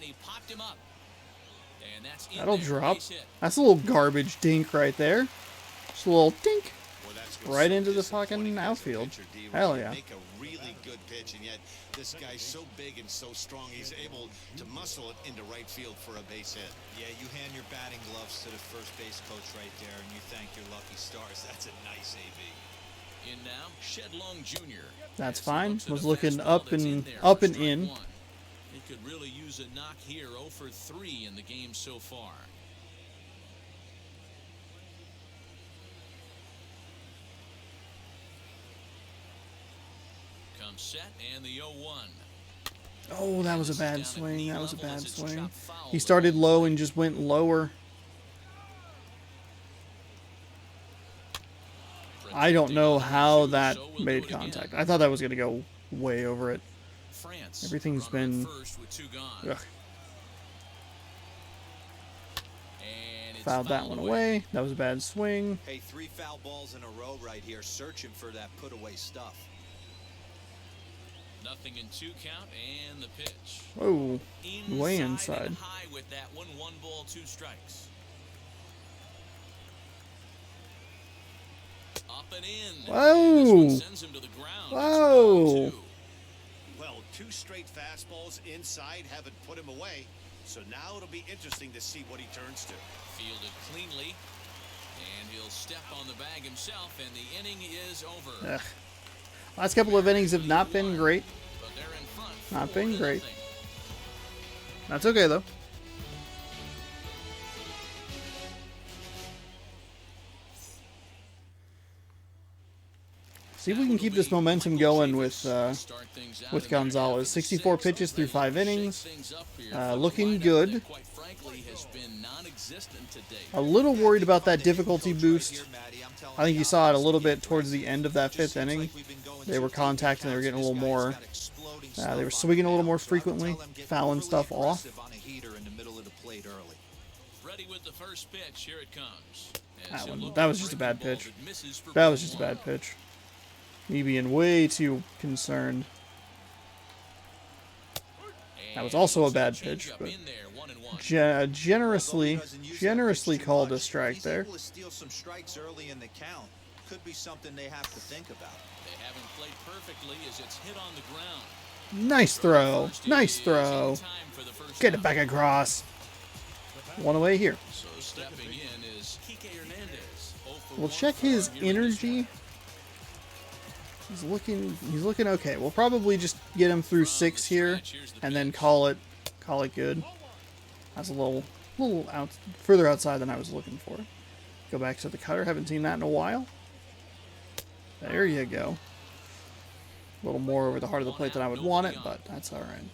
and he popped him up. And that's in That'll there, drop. base hit. That's a little garbage dink right there. Just a little dink Well, that's what's right so into the disappointing fucking as a outfield. pitcher, D, when Hell you yeah. Make a really good pitch, and yet this guy's so big and so strong, he's able to muscle it into right field for a base hit. Yeah, you hand your batting gloves to the first base coach right there, and you thank your lucky stars. That's a nice AB. In now, Shedlong Jr. That's As he fine. looks at Was a looking fastball up that's and there up for and strike in. one. He could really use a knock here. 0 for 3 in the game so far. Comes set and the 0-1. Oh, that was a bad swing. That was a bad swing. He started low and just went lower. I don't know how that made contact. I thought that was going to go way over it. France, Everything's runner at been... first with 2 gone. Ugh. And it's Fouled that one away. That was a bad swing. Hey, 3 foul balls in a row right here, searching for that put-away stuff. Nothing in 2 count and the pitch. Whoa. Way Inside inside. and high with that one. 1 ball, 2 strikes. Up and in. Whoa. And this one sends him to the ground. Whoa. It's 0-2. Well, 2 straight fastballs inside haven't put him away, so now it'll be interesting to see what he turns to. Fielded cleanly, and he'll step on the bag himself, and the inning is over. Ugh. Last couple of innings have not been great. But they're in front. Not been 4-0. great. That's okay, though. See if we can keep this momentum going with Gonzalez. 64 pitches through 5 innings. Looking good. Quite frankly, has been non-existent to date. A little worried about that difficulty boost. I think you saw it a little bit towards the end of that 5th inning. They were contacting, they were getting a little more, they were swinging a little more frequently, fouling stuff off. Ready with the first pitch. Here it comes. That was just a bad pitch. That was just a bad pitch. Me being way too concerned. That was also a bad pitch, but generously called a strike there. Able to steal some strikes early in the count could be something they have to think about. They haven't played perfectly as it's hit on the ground. Nice throw. Nice throw. Get it back across. One away here. So stepping in is Kike Hernandez. We'll check his energy. He's looking okay. We'll probably just get him through 6 here, and then call it good. That's a little further outside than I was looking for. Go back to the cutter. Haven't seen that in a while. There you go. A little more over the heart of the plate than I would want it, but that's all right.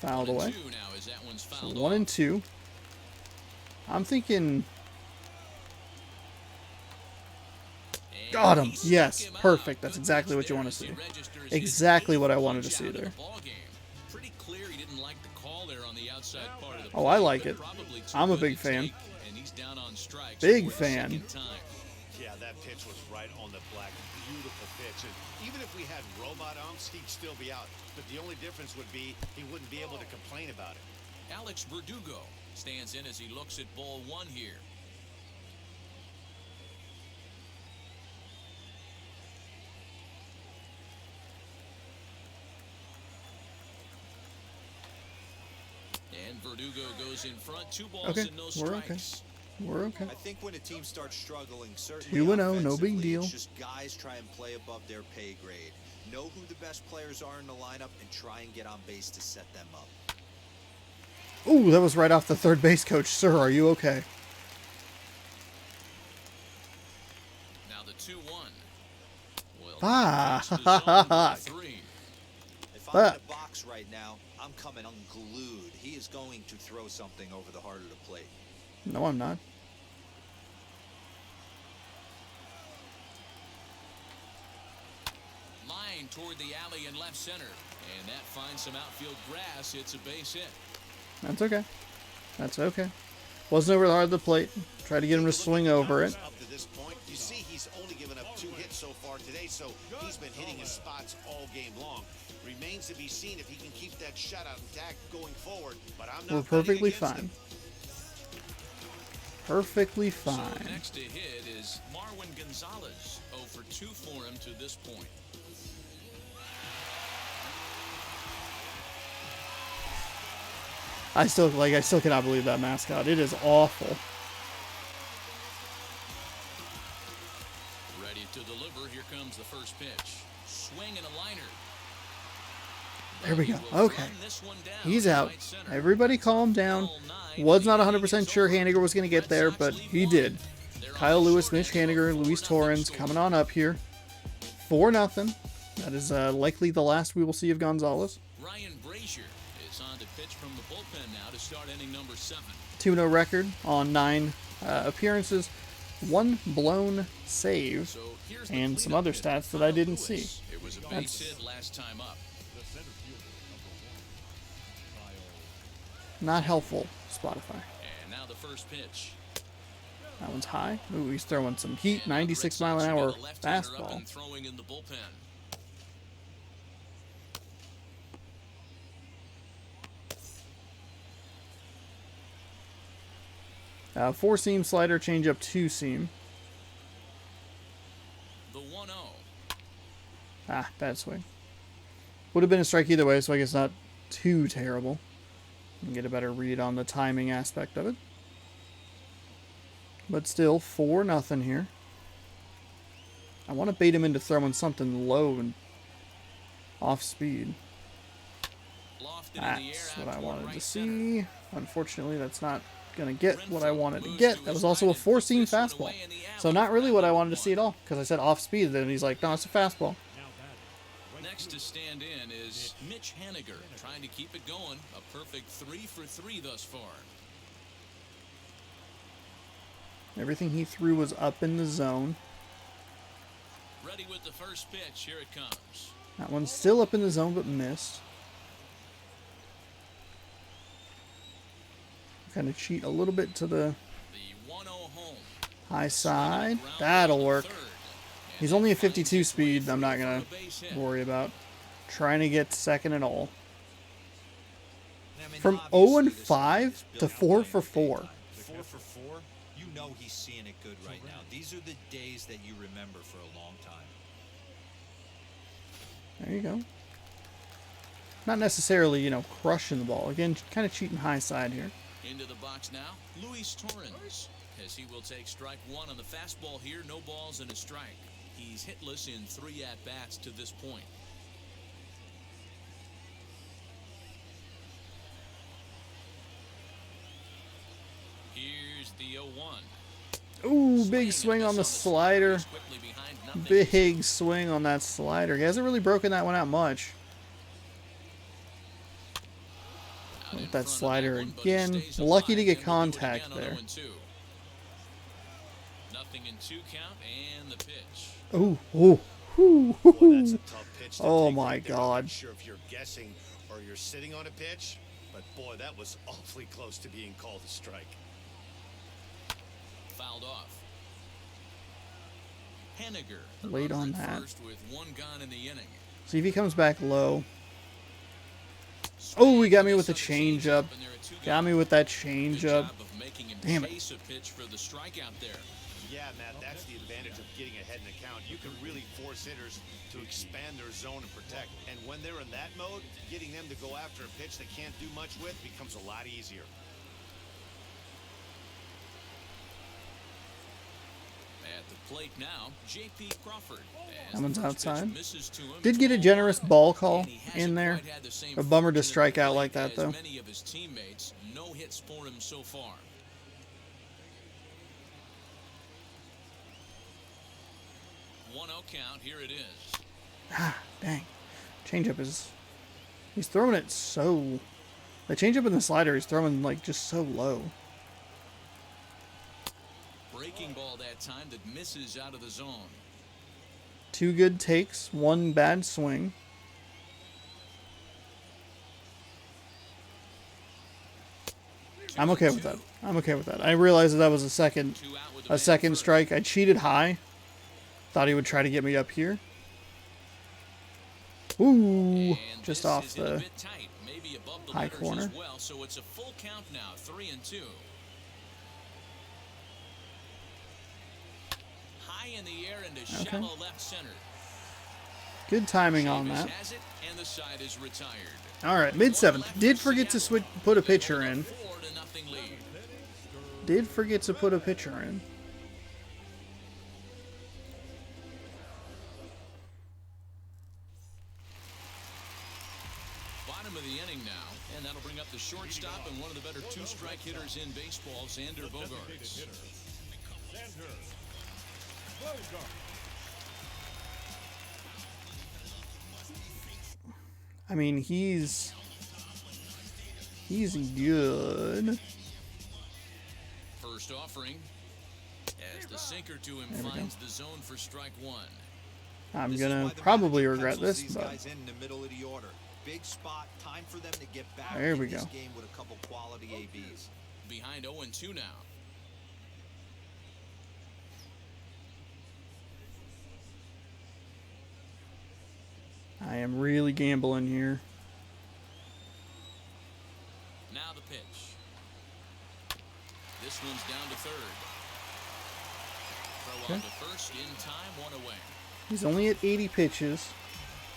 Fouled away. So 1 and 2. I'm thinking. Got him. Yes, perfect. That's exactly what you want to see. Exactly what I wanted to see there. Oh, I like it. I'm a big fan. Big fan. Yeah, that pitch was right on the black. Beautiful pitch. And even if we had robot umps, he'd still be out. But the only difference would be he wouldn't be able to complain about it. Alex Verdugo stands in as he looks at ball 1 here. And Verdugo goes in front. 2 balls Okay, and no we're okay. strikes. We're okay. I think when a team starts struggling, certainly 2-0, no offensively, big deal. it's just guys try and play above their pay grade. Know who the best players are in the lineup and try and get on base to set them up. Ooh, that was right off the third base coach. Sir, are you okay? Now the 2-1. Well, Ah, that's the zone for 3. If I'm in Fuck. the box right now, I'm coming unglued. He is going to throw something over the heart of the plate. No, I'm not. Line toward the alley in left center. And that finds some outfield grass. It's a base hit. That's okay. That's okay. Wasn't over the heart of the plate. Tried to get him to swing over it. Up to this point, you see he's only given up 2 hits so far today, so he's been hitting his spots all game long. Remains to be seen if he can keep that shutout intact going forward, but I'm not We're betting perfectly against fine. him. Perfectly So fine. next to hit is Marwin Gonzalez. 0 for 2 for him to this point. I still cannot believe that mascot. It is awful. Ready to deliver. Here comes the first pitch. Swing and a liner. There we go. He will Okay. run this one down He's to out. right center. Everybody calm down. Ball 9, Was not the 100% inning's sure over. Haniger was going to get Red there, Sox but lead he one. did. They're on Kyle the Lewis, short Mitch end of a Haniger, Luis 4-0 Torrens score. coming on up here. 4-0. That is likely the last we will see of Gonzalez. Ryan Brazier is on to pitch from the bullpen now to start inning number 7. 2-0 record on 9 appearances. 1 blown save. So here's the And some cleanup other hitter, stats that Kyle I didn't Lewis. see. It was a base That's- hit last time up. The center fielder, number 1, Kyle. Not helpful, Spotify. And now the first pitch. That one's high. Ooh, he's throwing some heat. And now the 96 Red mile Sox an have hour got a left-hander up fastball. and throwing in the bullpen. Four seam slider, change up 2 seam. The 1-0. Ah, bad swing. Would have been a strike either way, so I guess not too terrible. And get a better read on the timing aspect of it. But still, 4-0 here. I want to bait him into throwing something low and off speed. Lofted in the air That's out what I toward wanted right to center. see. Unfortunately, that's not going to get what I wanted to get. That was also a 4-seam fastball. So not really what I wanted to see at all, because I said off speed, then he's like, no, it's a fastball. Now batting. Right Next to stand in is Mitch Haniger, trying to keep it going. A perfect 3 for 3 thus far. Everything he threw was up in the zone. Ready with the first pitch. Here it comes. That one's still up in the zone, but missed. Kind of cheat a little bit to the The 1-0 home. high side. That'll work. He's only a 52 speed. I'm not going to worry about trying to get second at all. I mean, From obviously, 0 this and is 5 to built 4 up for big 4. time. 4 for 4. You know he's seeing it good right now. These are the days that you remember for a long time. There you go. Not necessarily, crushing the ball. Again, kind of cheating high side here. Into the box now, Luis Torrens, as he will take strike 1 on the fastball here. No balls and a strike. He's hitless in 3 at-bats to this point. Here's the 0-1. Ooh, big swing on the slider. Big swing on that slider. He hasn't really broken that one out much. With that slider again. Lucky to get contact there. Nothing in 2 count and the pitch. Ooh, ooh, ooh, Boy, ooh. that's a tough pitch to Oh take my right there. I'm God. not sure if you're guessing or you're sitting on a pitch, but boy, that was awfully close to being called a strike. Fouled off. Haniger Late on runs at that. first with 1 gone in the inning. See if he comes back low. Oh, he got me with the changeup. Got me with that changeup. Damn it. Chase a pitch for the strikeout there. Yeah, Matt, that's the advantage of getting ahead in the count. You can really force hitters to expand their zone and protect. And when they're in that mode, getting them to go after a pitch they can't do much with becomes a lot easier. At the plate now, J.P. Crawford. As That one's the first pitch outside. misses to him, Did it's get a ball generous 1, ball call and he hasn't in there. quite had the same A bummer to fortune strike at out the like plate that, as though. Many of his teammates, no hits for him so far. One 0 count. Here it is. Ah, dang. Changeup is... He's throwing it so... The changeup and the slider he's throwing, just so low. Breaking ball that time that misses out of the zone. 2 good takes, 1 bad swing. I'm okay with that. I'm okay with that. I realized that was a second 2 out with a man second first. strike. I cheated high. Thought he would try to get me up here. Ooh, And just this off is in a the bit tight, maybe above the high letters corner. as well, so it's a full count now, 3-2. High in the air into shallow left center. Good timing on Chavis that. has it, and the side is retired. All right, mid-7th. Did forget to put a pitcher in. 4-0 lead. Did forget to put a pitcher in. Bottom of the inning now, and that'll bring up the shortstop and one of the better two-strike hitters in baseball, Xander Bogaerts. Xander Bogaerts. I mean, he's good. First offering, as the sinker to him There we finds the zone for strike one. I'm This is gonna why the probably manager regret pencils this, these but guys in the middle of the order. Big spot, time for them to get back there in we this go. game with a couple quality ABs. Behind 0-2 now. I am really gambling here. Now the pitch. This one's down to third. Throw on to first in time, one away. He's only at 80 pitches.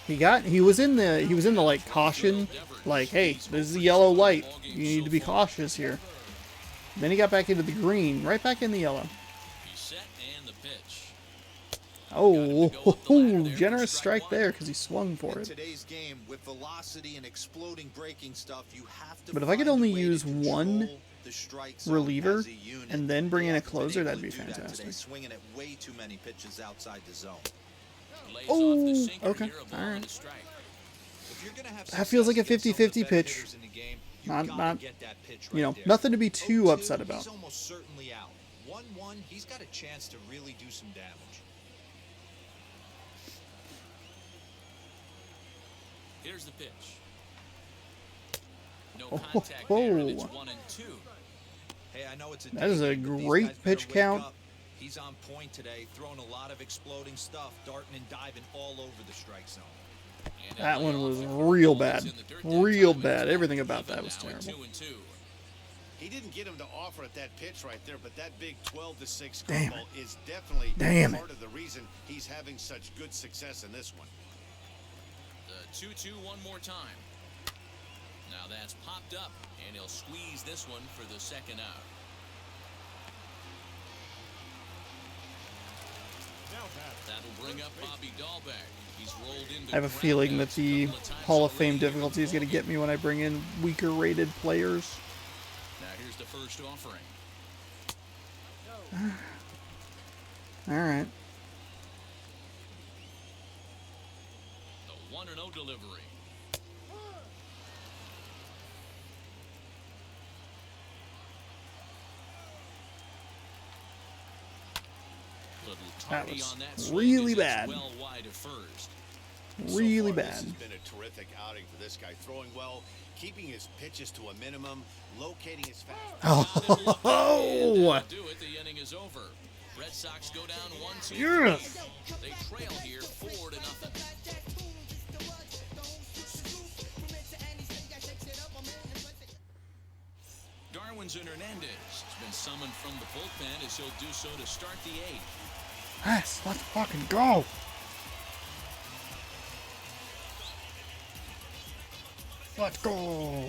He was in the like caution, like, hey, this is a yellow light. You need to be cautious here. Then he got back into the green, right back in the yellow. He's set and the pitch. Oh, generous strike there because he swung for In it. today's game, with velocity and exploding breaking stuff, you have to But if I could find a only way to use one control the strike zone reliever as a unit. and then bring They in a haven't been closer, able that'd to be do that today, fantastic. swinging at way too many pitches outside the zone. Lays Oh, off the sinker okay, here, a ball all right. and a strike. If you're gonna have That feels like a success against some of the 50-50 best pitch. hitters in the game, you've Not- gotta not- get that pitch You know, right there. nothing to be too 0-2, upset about. He's almost certainly out. 1-1, he's got a chance to really do some damage. Here's the pitch. No Oh, contact there, and it's oh. 1-2. Hey, I know it's a That is day a game, but these great guys better pitch wake count. up. He's on point today, throwing a lot of exploding stuff, darting and diving all over the strike zone. And That one layoff was for real balls bad. in the dirt that Real time, and bad. it's Everything even about that was now at terrible. 2-2. He didn't get him to offer at that pitch right there, but that big 12-6 Damn curveball is definitely Damn it. part of the reason he's having such good success in this one. The 2-2 one more time. Now that's popped up, and he'll squeeze this one for the second out. That'll bring up Bobby Dahlbeck. He's rolled into I have a ground feeling that outs a the couple of times Hall of already Fame here in the difficulty is going to ballgame. get me when I bring in weaker rated players. Now here's the first offering. All right. The 1-0 delivery. Little That tardy was on that swing really as it's bad. well wide of first. Really so far, This bad. has been a terrific outing for this guy, throwing well, keeping his pitches to a minimum, locating his fastball. Oh, Do it. The inning is over. Red Sox go down 1-2. yes. They trail here 4-0. Darwin's and Hernandez has been summoned from the bullpen as he'll do so to start the eighth. Yes, let's fucking go. Let's go.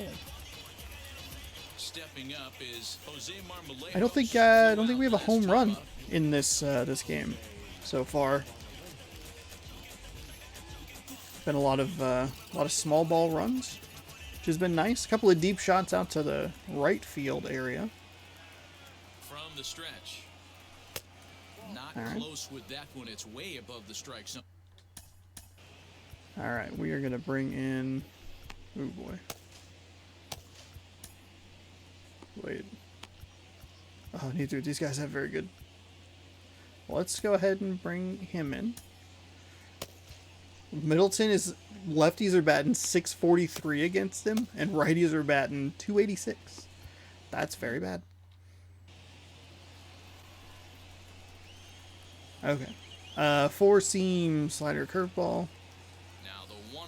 Stepping up is Jose Marmolejo. I don't think we have a home run in this this game so far. Been a lot of small ball runs, which has been nice. A couple of deep shots out to the right field area. From the stretch. Not All right. close with that one. It's way above the strike zone. All right, we are gonna bring in. Oh boy. Wait. Oh, neither of these guys have very good. Let's go ahead and bring him in. Middleton is lefties are batting 643 against him, and righties are batting 286. That's very bad. Okay. Four seam slider curveball. Now the 1-0.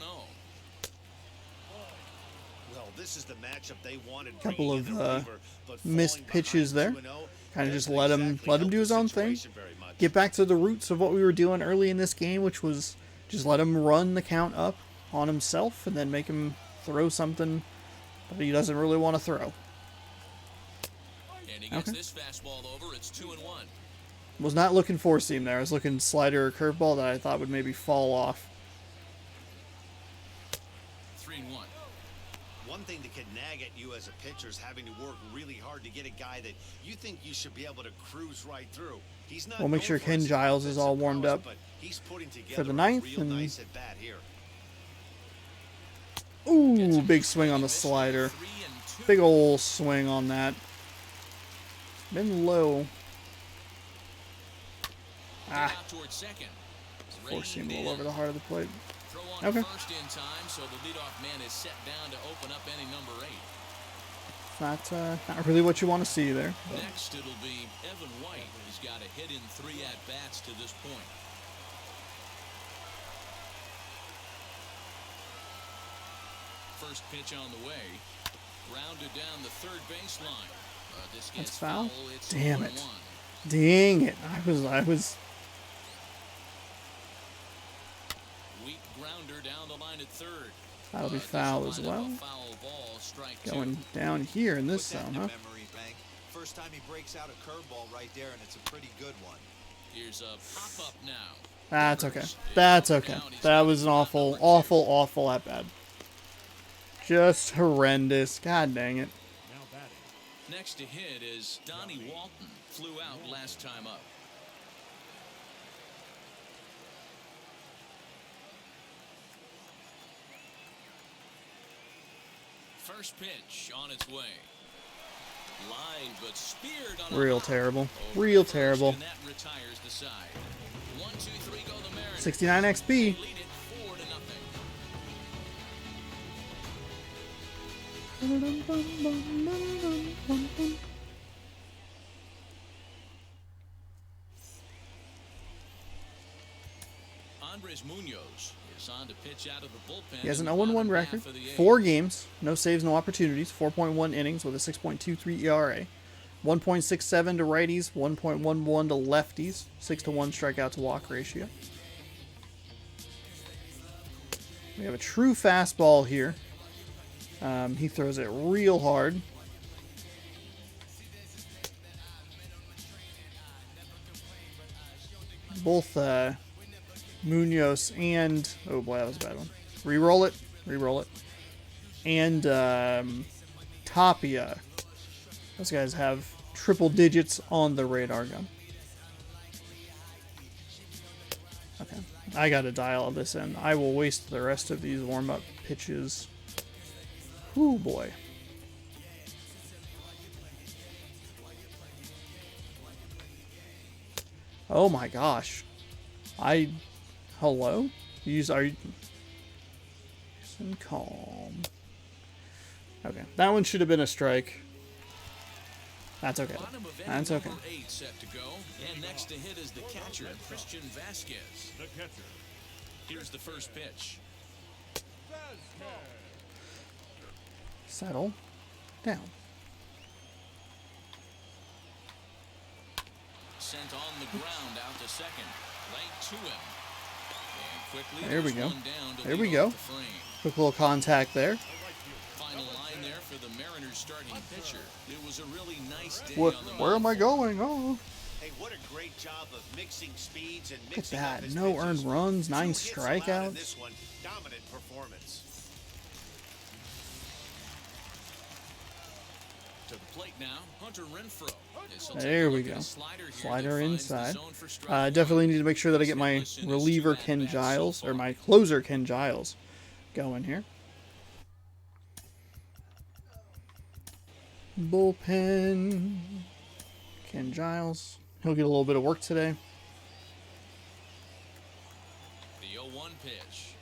this is the matchup they wanted. Couple bringing in of the reliever, but missed falling pitches there. behind 2-0 Kind of just doesn't let him exactly do help his the own thing. situation very much. Get back to the roots of what we were doing early in this game, which was just let him run the count up on himself and then make him throw something that he doesn't really want to throw. And he gets this fastball over. It's 2-1. Was not looking four seam there. I was looking slider or curveball that I thought would maybe fall off. 3-1. One thing that can nag at you as a pitcher is having to work really hard to get a guy that you think you should be able to cruise right through. He's not. We'll make known sure for Ken his Giles is all offensive warmed prowess, up but he's putting for together the a ninth. real And nice at bat here. ooh, big swing on the slider. Big ol' swing on that. Been low. Ah, Out towards second. four seam all over the heart of the plate. Throw on Okay. first in time, so the leadoff man is set down to open up inning number 8. Not really what you want to see there. But Next, it'll be Evan White. He's got a hit in 3 at-bats to this point. First pitch on the way. Rounded down the third baseline. This gets That's foul? It's Damn 1-1. it. Dang it. I was Weak grounder down the line at third. That'll be This foul will as wind up well. a foul ball, strike going 2. down here in this Put that zone, in huh? memory bank. First time he breaks out a curveball right there, and it's a pretty good one. Here's a pop-up now. That's okay. That's okay. That was an awful at bat. Just horrendous. God dang it. Now batting. Next to hit is Donnie Walton. Flew out last time up. First pitch on its way. Line, but speared on a Real hop. terrible. Over Real first, terrible. and that retires the side. 1, 2, 3 go the Mariners. 69 They XP. lead it 4-0. Andres Munoz is on to pitch out of the bullpen. He has an in the 0-1 bottom record. half of the 4 eighth. games. No saves, no opportunities. 4.1 innings with a 6.23 ERA. 1.67 to righties. 1.11 to lefties. 6-1 strikeout to walk ratio. We have a true fastball here. He throws it real hard. Both Munoz and... oh boy, that was a bad one. Reroll it. Reroll it. And Tapia. Those guys have triple digits on the radar gun. Okay. I gotta dial this in. I will waste the rest of these warm-up pitches. Whoo boy. Oh my gosh. Hello? Are you... calm. Okay. That one should have been a strike. That's okay. Bottom of inning That's okay. number 8 set to go. And next to hit is the catcher, Christian Vasquez. The catcher. Here's the first pitch. Settle down. Sent on the ground out to second. Right to him. And quickly There we there's go. one down to There lead we off go. the frame. Quick little contact there. Final line there for the Mariners starting pitcher. It was a really nice day What? on the Where am I mound. going? Oh, Hey, what a great job of mixing speeds and look at mixing up that. his No pitches. earned runs, 2 9 hits allowed in strikeouts. this one. Dominant performance. To the plate now, Hunter Renfroe. This will There take a we look at go. a slider here Slider that finds the inside. zone for strike Definitely one. need to make sure that I get my Hitless in his reliever 2 Ken at-bats so Giles, or far. my closer Ken Giles, going here. Bullpen. Ken Giles. He'll get a little bit of work today. The 0-1 pitch.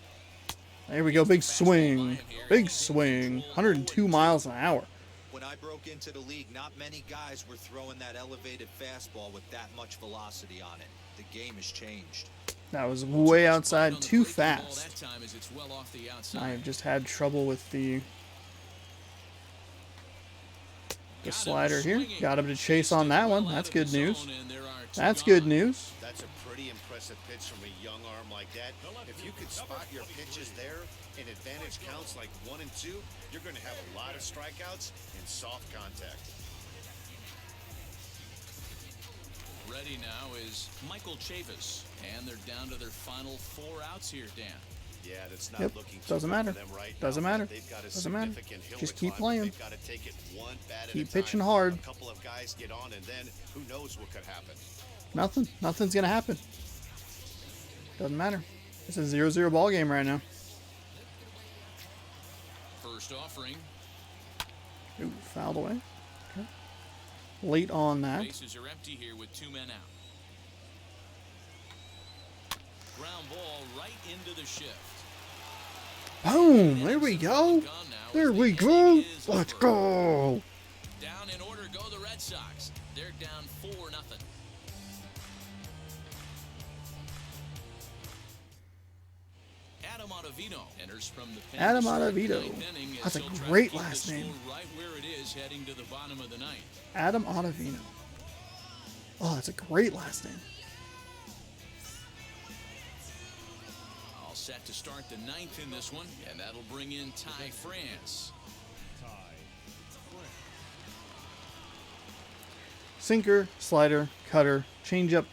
There we go. Big swing. Big swing. 102 miles an hour. When I broke into the league, not many guys were throwing that elevated fastball with that much velocity on it. The game has changed. That was way outside, On the too breaking ball fast. that time as it's well off the outside. I have just had trouble with the The slider here. Got him to chase on that one. That's good news. That's good news. That's a pretty impressive pitch from a young arm like that. If you could spot your pitches there in advantage counts like 1 and 2, you're going to have a lot of strikeouts and soft contact. Ready now is Michael Chavis, and they're down to their final 4 outs here, Dan. Yeah, that's not Yep. looking Doesn't matter. for them right Doesn't now. matter. They've got a Doesn't matter. significant hill Just to keep climb. playing. They've got to take it one bat Keep at a pitching time. hard. A couple of guys get on, and then who knows what could happen. Nothing. Nothing's gonna happen. Doesn't matter. It's a 0-0 ball game right now. First offering. Ooh, fouled away. Okay. Late on that. Bases are empty here with 2 men out. Ground ball right into the shift. Boom! There we go. There we go. Let's go. Down in order go the Red Sox. They're down 4-0. Adam Ottavino enters from the pen. Adam to start the Ottavino. ninth inning as That's a he'll try to great keep the last score name. Right where it is heading to the bottom of the ninth. Adam Ottavino. Oh, that's a great last name. All set to start the ninth in this one, and that'll bring in Ty France. Tie. Sinker, slider, cutter, changeup.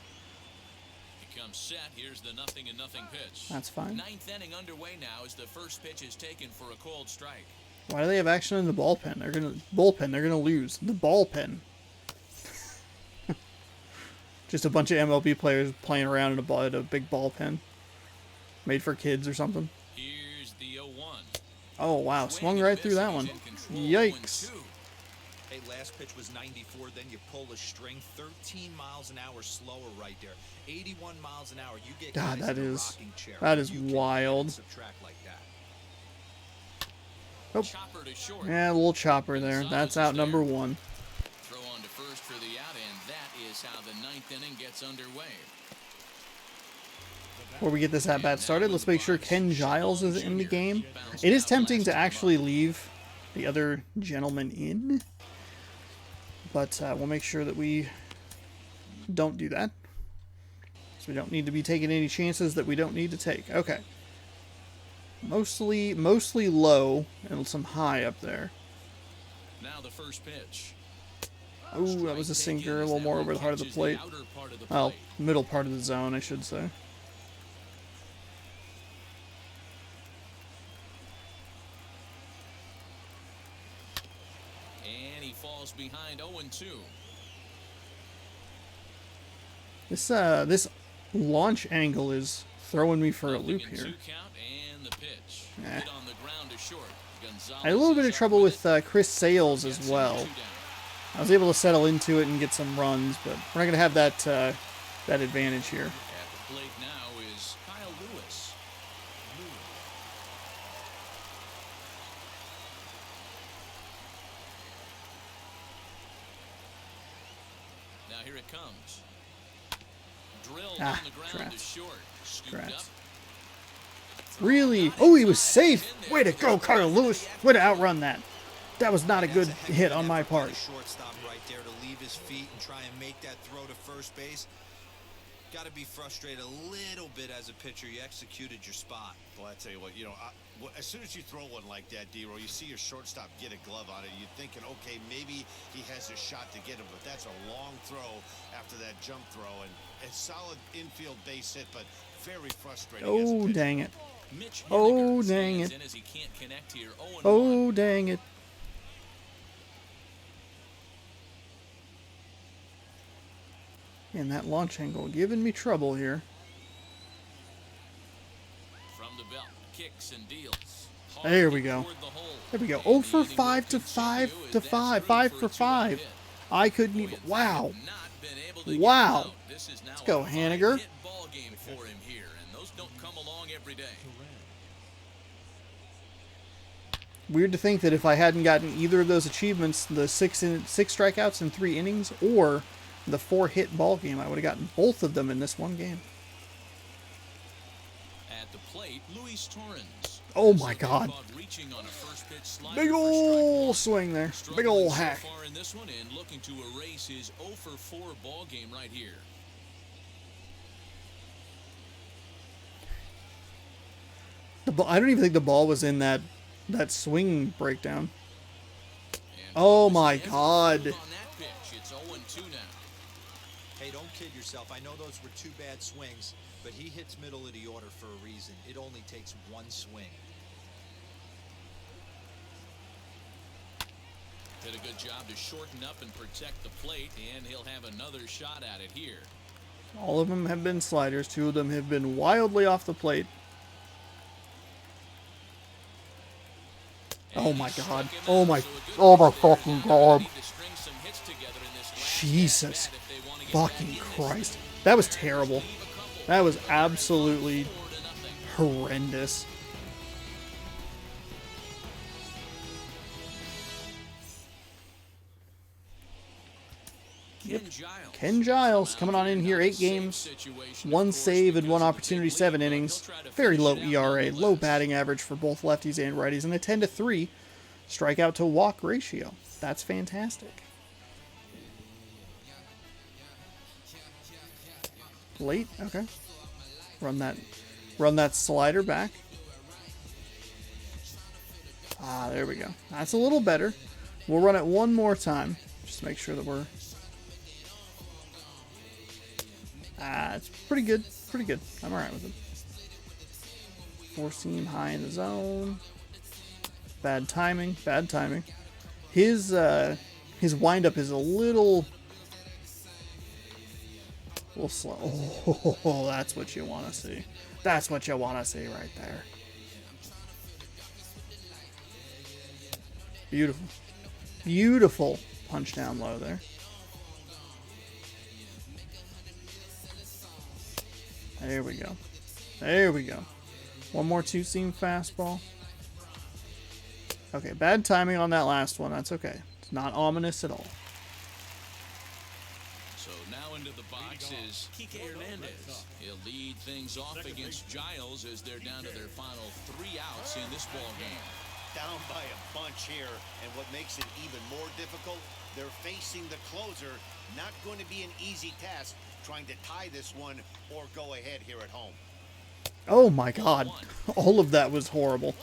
He comes set. Here's the 0-0 pitch. That's fine. Ninth inning underway now as the first pitch is taken for a cold strike. Why do they have action in the bullpen? They're gonna lose. The bullpen. Just a bunch of MLB players playing around at a big ballpen. Made for kids or something. Here's the 0-1. Oh wow, swung right through that one. Yikes. Hey, last pitch was 94, then you pull the string 13 miles an hour slower right there. 81 miles an hour. You get God, guys that in a is- rocking chair. that is You can wild. subtract like that. Nope. Chopper to short. Yeah, a little chopper there. That's out number 1. Throw on to first for the out, and that is how the ninth inning gets underway. Before we get this at-bat started, let's make sure Ken Giles is in the game. It is tempting to actually leave the other gentleman in, but we'll make sure that we don't do that. So we don't need to be taking any chances that we don't need to take. Okay. Mostly low and some high up there. Now the first pitch. Oh, that was a sinker, a little more over the heart of the plate. Well, middle part of the zone, I should say. And he falls behind 0-2. This launch angle is throwing me for a loop Nothing in here. 2 count, and the pitch. Eh. Hit on the ground to short. Gonzalez I had a little bit of is up trouble with with it. Chris Sales as Gets well. 2 down. I was able to settle into it and get some runs, but we're not going to have that advantage here. At the plate now is Kyle Lewis. Now here it comes. Drilled on the ground to Kratz. short. Scooped Kratz. up. Really? Oh, he was safe. Way to go, Carl Lewis. Way to outrun that. That was not a good That's heck hit of on an my effort by part. the shortstop right there to leave his feet and try and make that throw to first base. Got to be frustrated a little bit as a pitcher. You executed your spot. Well, I tell you what, as soon as you throw one like that, D-Roll, you see your shortstop get a glove on it. You're thinking, okay, maybe he has a shot to get him, but that's a long throw after that jump throw. And a solid infield base hit, but very frustrating. as a Oh, pitcher. dang it. Mitch Oh, Haniger dang stands it. in as he can't connect here. 0-1. Oh, dang it. And that launch angle giving me trouble here. From the belt, kicks and deals. There we go. Toward the hole. There we go. And 0 the for inning will 5 to continue 5 as to that's 5. good 5 for for a two-out 5. hit. I couldn't even. Boyens Wow. have not been able to get Wow. him out. This is now Let's go, a Haniger. 5-hit ball game for him here, and those don't come along every day. Weird to think that if I hadn't gotten either of those achievements, the six strikeouts in 3 innings, or the 4-hit ball game, I would have gotten both of them in this one game. At the plate, Luis Torrens. Oh my God. Caught reaching on a first pitch slider Big for ol' strike one. swing there. Big Struggling ol' so hack. far in this one and looking to erase his 0 for 4 ball game right here. I don't even think the ball was in that swing breakdown. And Oh was my never God. fooled on that pitch. It's 0-2 now. Hey, don't kid yourself. I know those were 2 bad swings, but he hits middle of the order for a reason. It only takes 1 swing. Did a good job to shorten up and protect the plate, and he'll have another shot at it here. All of them have been sliders. 2 of them have been wildly off the plate. Oh my God. Oh my fucking God. Jesus fucking Christ. That was terrible. That was absolutely horrendous. Ken Giles coming on in here, 8 games, 1 save and 1 opportunity, 7 innings. Very low ERA, low batting average for both lefties and righties, and a 10-3 strikeout to walk ratio. That's fantastic. Late, okay. Run that slider back. Ah, there we go. That's a little better. We'll run it one more time. Just to make sure that we're... it's pretty good. Pretty good. I'm alright with it. 4-seam high in the zone. Bad timing. Bad timing. His windup is a little slow. Oh, that's what you want to see. That's what you want to see right there. Beautiful. Beautiful punch down low there. There we go. There we go. One more 2-seam fastball. Okay, bad timing on that last one. That's okay. It's not ominous at all. So now into the box is Kike Hernandez. He'll lead things off against Giles as they're down to their final 3 outs in this ball game. Down by a bunch here, and what makes it even more difficult, they're facing the closer. Not going to be an easy task trying to tie this one or go ahead here at home. Oh my God. All of that was horrible.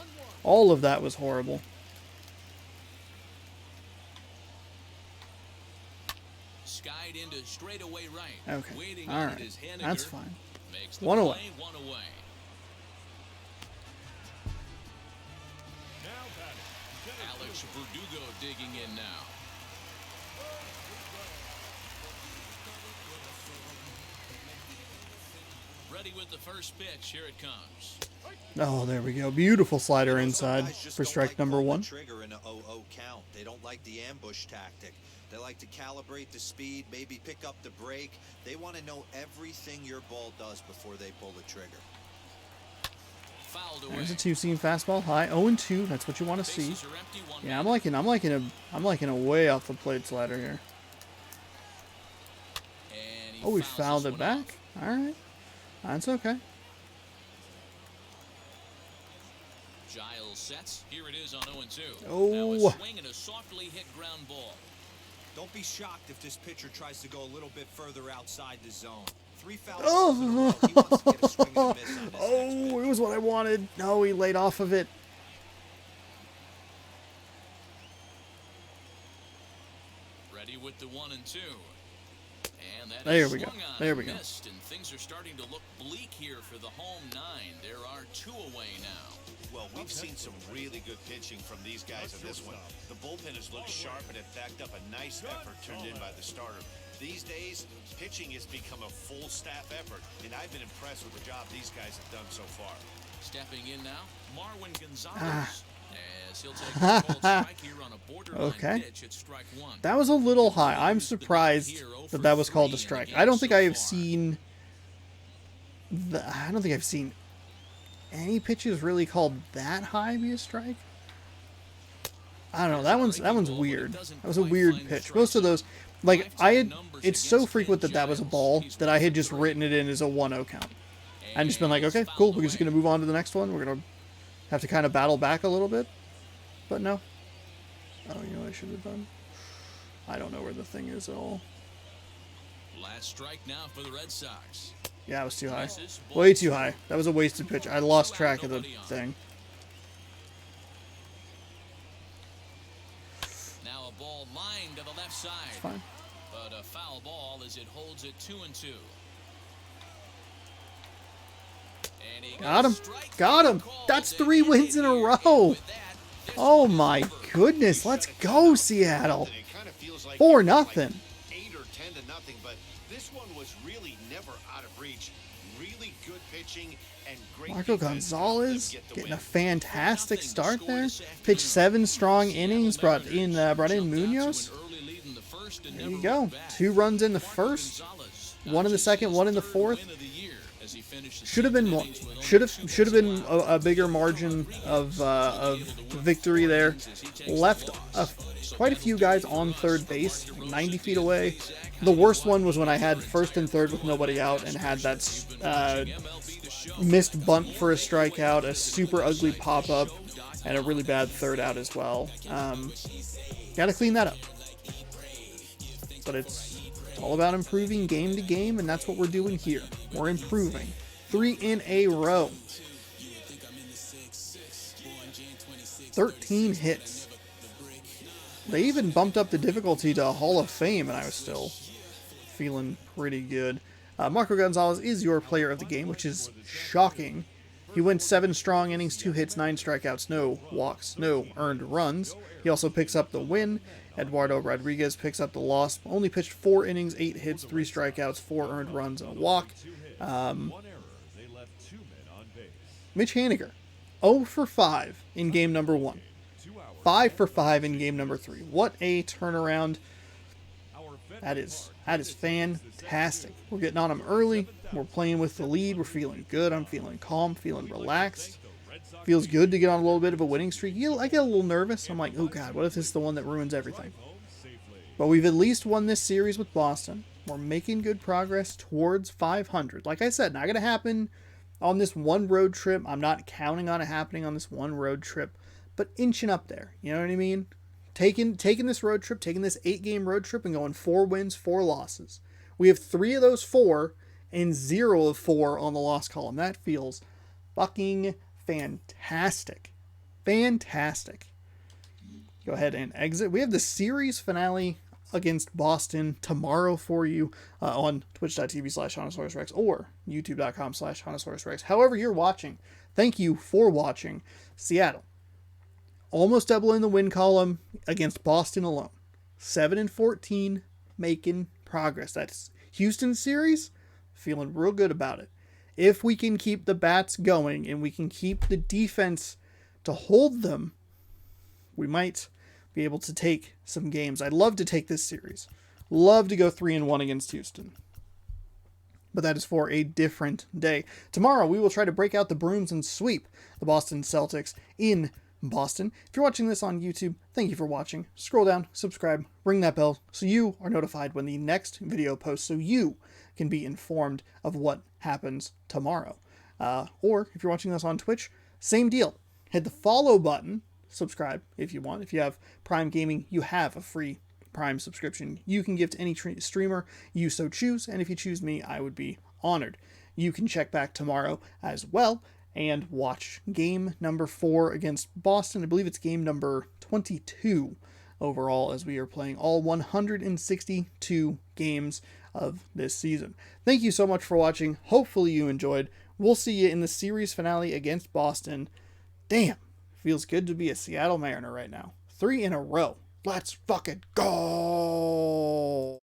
All of that was horrible. Skied into straightaway right. Okay. Waiting All on right. his Henniger. That's fine. Makes the One play, away. 1 away. Now batting. Alex Verdugo digging in now. Ready with the first pitch. Here it comes. Oh, there we go. Beautiful slider inside Some guys just for don't strike like number pulling 1. the trigger in a 0-0 count. They don't like the ambush tactic. They like to calibrate the speed, maybe pick up the brake. They want to know everything your ball does before they pull the trigger. Fouled away. There's a 2-seam fastball high. 0-2. That's what you want to see. Bases are empty, 1 Yeah, man. I'm liking a way off the plate slider here. And he Oh, we fouls fouled this it one back. off. All right. That's okay. Giles sets. Here it is on 0-2. Oh. Now a swing and a softly hit ground ball. Don't be shocked if this pitcher tries to go a little bit further outside the zone. 3 fouls. Oh. He wants to get a swing and a miss on this next Oh, pitch. it was what I wanted. No, he laid off of it. Ready with the 1-2. And that There is we go. swung on There and we go. missed, and things are starting to look bleak here for the home 9. There are 2 away now. Well, we've seen some really good pitching from these guys in this one. The bullpen has looked sharp and it backed up a nice effort turned in by the starter. These days, pitching has become a full staff effort, and I've been impressed with the job these guys have done so far. Stepping in now, Marwin Gonzalez. As he'll take a called strike here on a borderline Okay. pitch at strike 1. That was a little high. I'm surprised that that was called a strike. I don't think I have seen I don't think I've seen any pitches really called that high be a strike. I don't know. That one's weird. That was a weird pitch. Most of those, like it's so frequent that was a ball that I had just written it in as a 1-0 count. And just been like, okay, cool. We're just gonna move on to the next one. We're gonna Have to kind of battle back a little bit. But no. Oh, you know what I should have done? I don't know where the thing is at all. Last strike now for the Red Sox. Yeah, it was too high. Way too high. That was a wasted pitch. I lost track of the thing. Now a ball lined to the left side. It's fine. But a foul ball as it holds it 2-2. And he Got him. strike Got him. called That's and 3 wins in a ended row. with that. This Oh one is my over. goodness. Let's go, Seattle. And it kind of feels like 4-0. like 8 or 10 to nothing, but this one was really never out of reach. Really good pitching and great Marco defense to help Gonzalez them get the getting win. a fantastic start there. Pitched 7 strong innings, brought in Munoz. There you go. 2 runs in the first, 1 in the second, 1 in the fourth. Should have been more. Should have been a bigger margin of victory there. Left quite a few guys on third base, 90 feet away. The worst one was when I had first and third with nobody out and had that missed bunt for a strikeout, a super ugly pop up, and a really bad third out as well. Got to clean that up. But it's all about improving game to game, and that's what we're doing here. We're improving. 3 in a row. 13 hits. They even bumped up the difficulty to Hall of Fame, and I was still feeling pretty good. Marco Gonzalez is your player of the game, which is shocking. He went 7 strong innings, 2 hits, 9 strikeouts, no walks, no earned runs. He also picks up the win. Eduardo Rodriguez picks up the loss. Only pitched 4 innings, 8 hits, 3 strikeouts, 4 earned runs, and a walk. Mitch Haniger, 0 for 5 in game number 1. 5 for 5 in game number 3. What a turnaround. That is fantastic. We're getting on him early. We're playing with the lead. We're feeling good. I'm feeling calm, feeling relaxed. Feels good to get on a little bit of a winning streak. I get a little nervous. I'm like, oh God, what if this is the one that ruins everything? But we've at least won this series with Boston. We're making good progress towards 500. Like I said, not going to happen on this one road trip. I'm not counting on it happening on this one road trip, but inching up there. You know what I mean? Taking this road trip, taking this 8-game road trip and going 4 wins, 4 losses. We have 3 of those 4 and 0 of 4 on the loss column. That feels fucking fantastic. Fantastic. Go ahead and exit. We have the series finale against Boston tomorrow for you on twitch.tv/HonosaurusRex or youtube.com/HonosaurusRex. However you're watching, thank you for watching. Seattle, almost doubling the win column against Boston alone. 7-14, making progress. That's Houston series, feeling real good about it. If we can keep the bats going and we can keep the defense to hold them, we might be able to take some games. I'd love to take this series. Love to go 3-1 against Houston. But that is for a different day. Tomorrow, we will try to break out the brooms and sweep the Boston Celtics in Boston. If you're watching this on YouTube, thank you for watching. Scroll down, subscribe, ring that bell so you are notified when the next video posts, so you can be informed of what happens tomorrow. Or if you're watching this on Twitch, same deal. Hit the follow button, subscribe if you want. If you have Prime Gaming, you have a free Prime subscription you can give to any streamer you so choose, and if you choose me, I would be honored. You can check back tomorrow as well and watch game number 4 against Boston. I believe it's game number 22 overall, as we are playing all 162 games of this season. Thank you so much for watching. Hopefully you enjoyed. We'll see you in the series finale against Boston. Damn, feels good to be a Seattle Mariner right now. 3 in a row. Let's fucking go!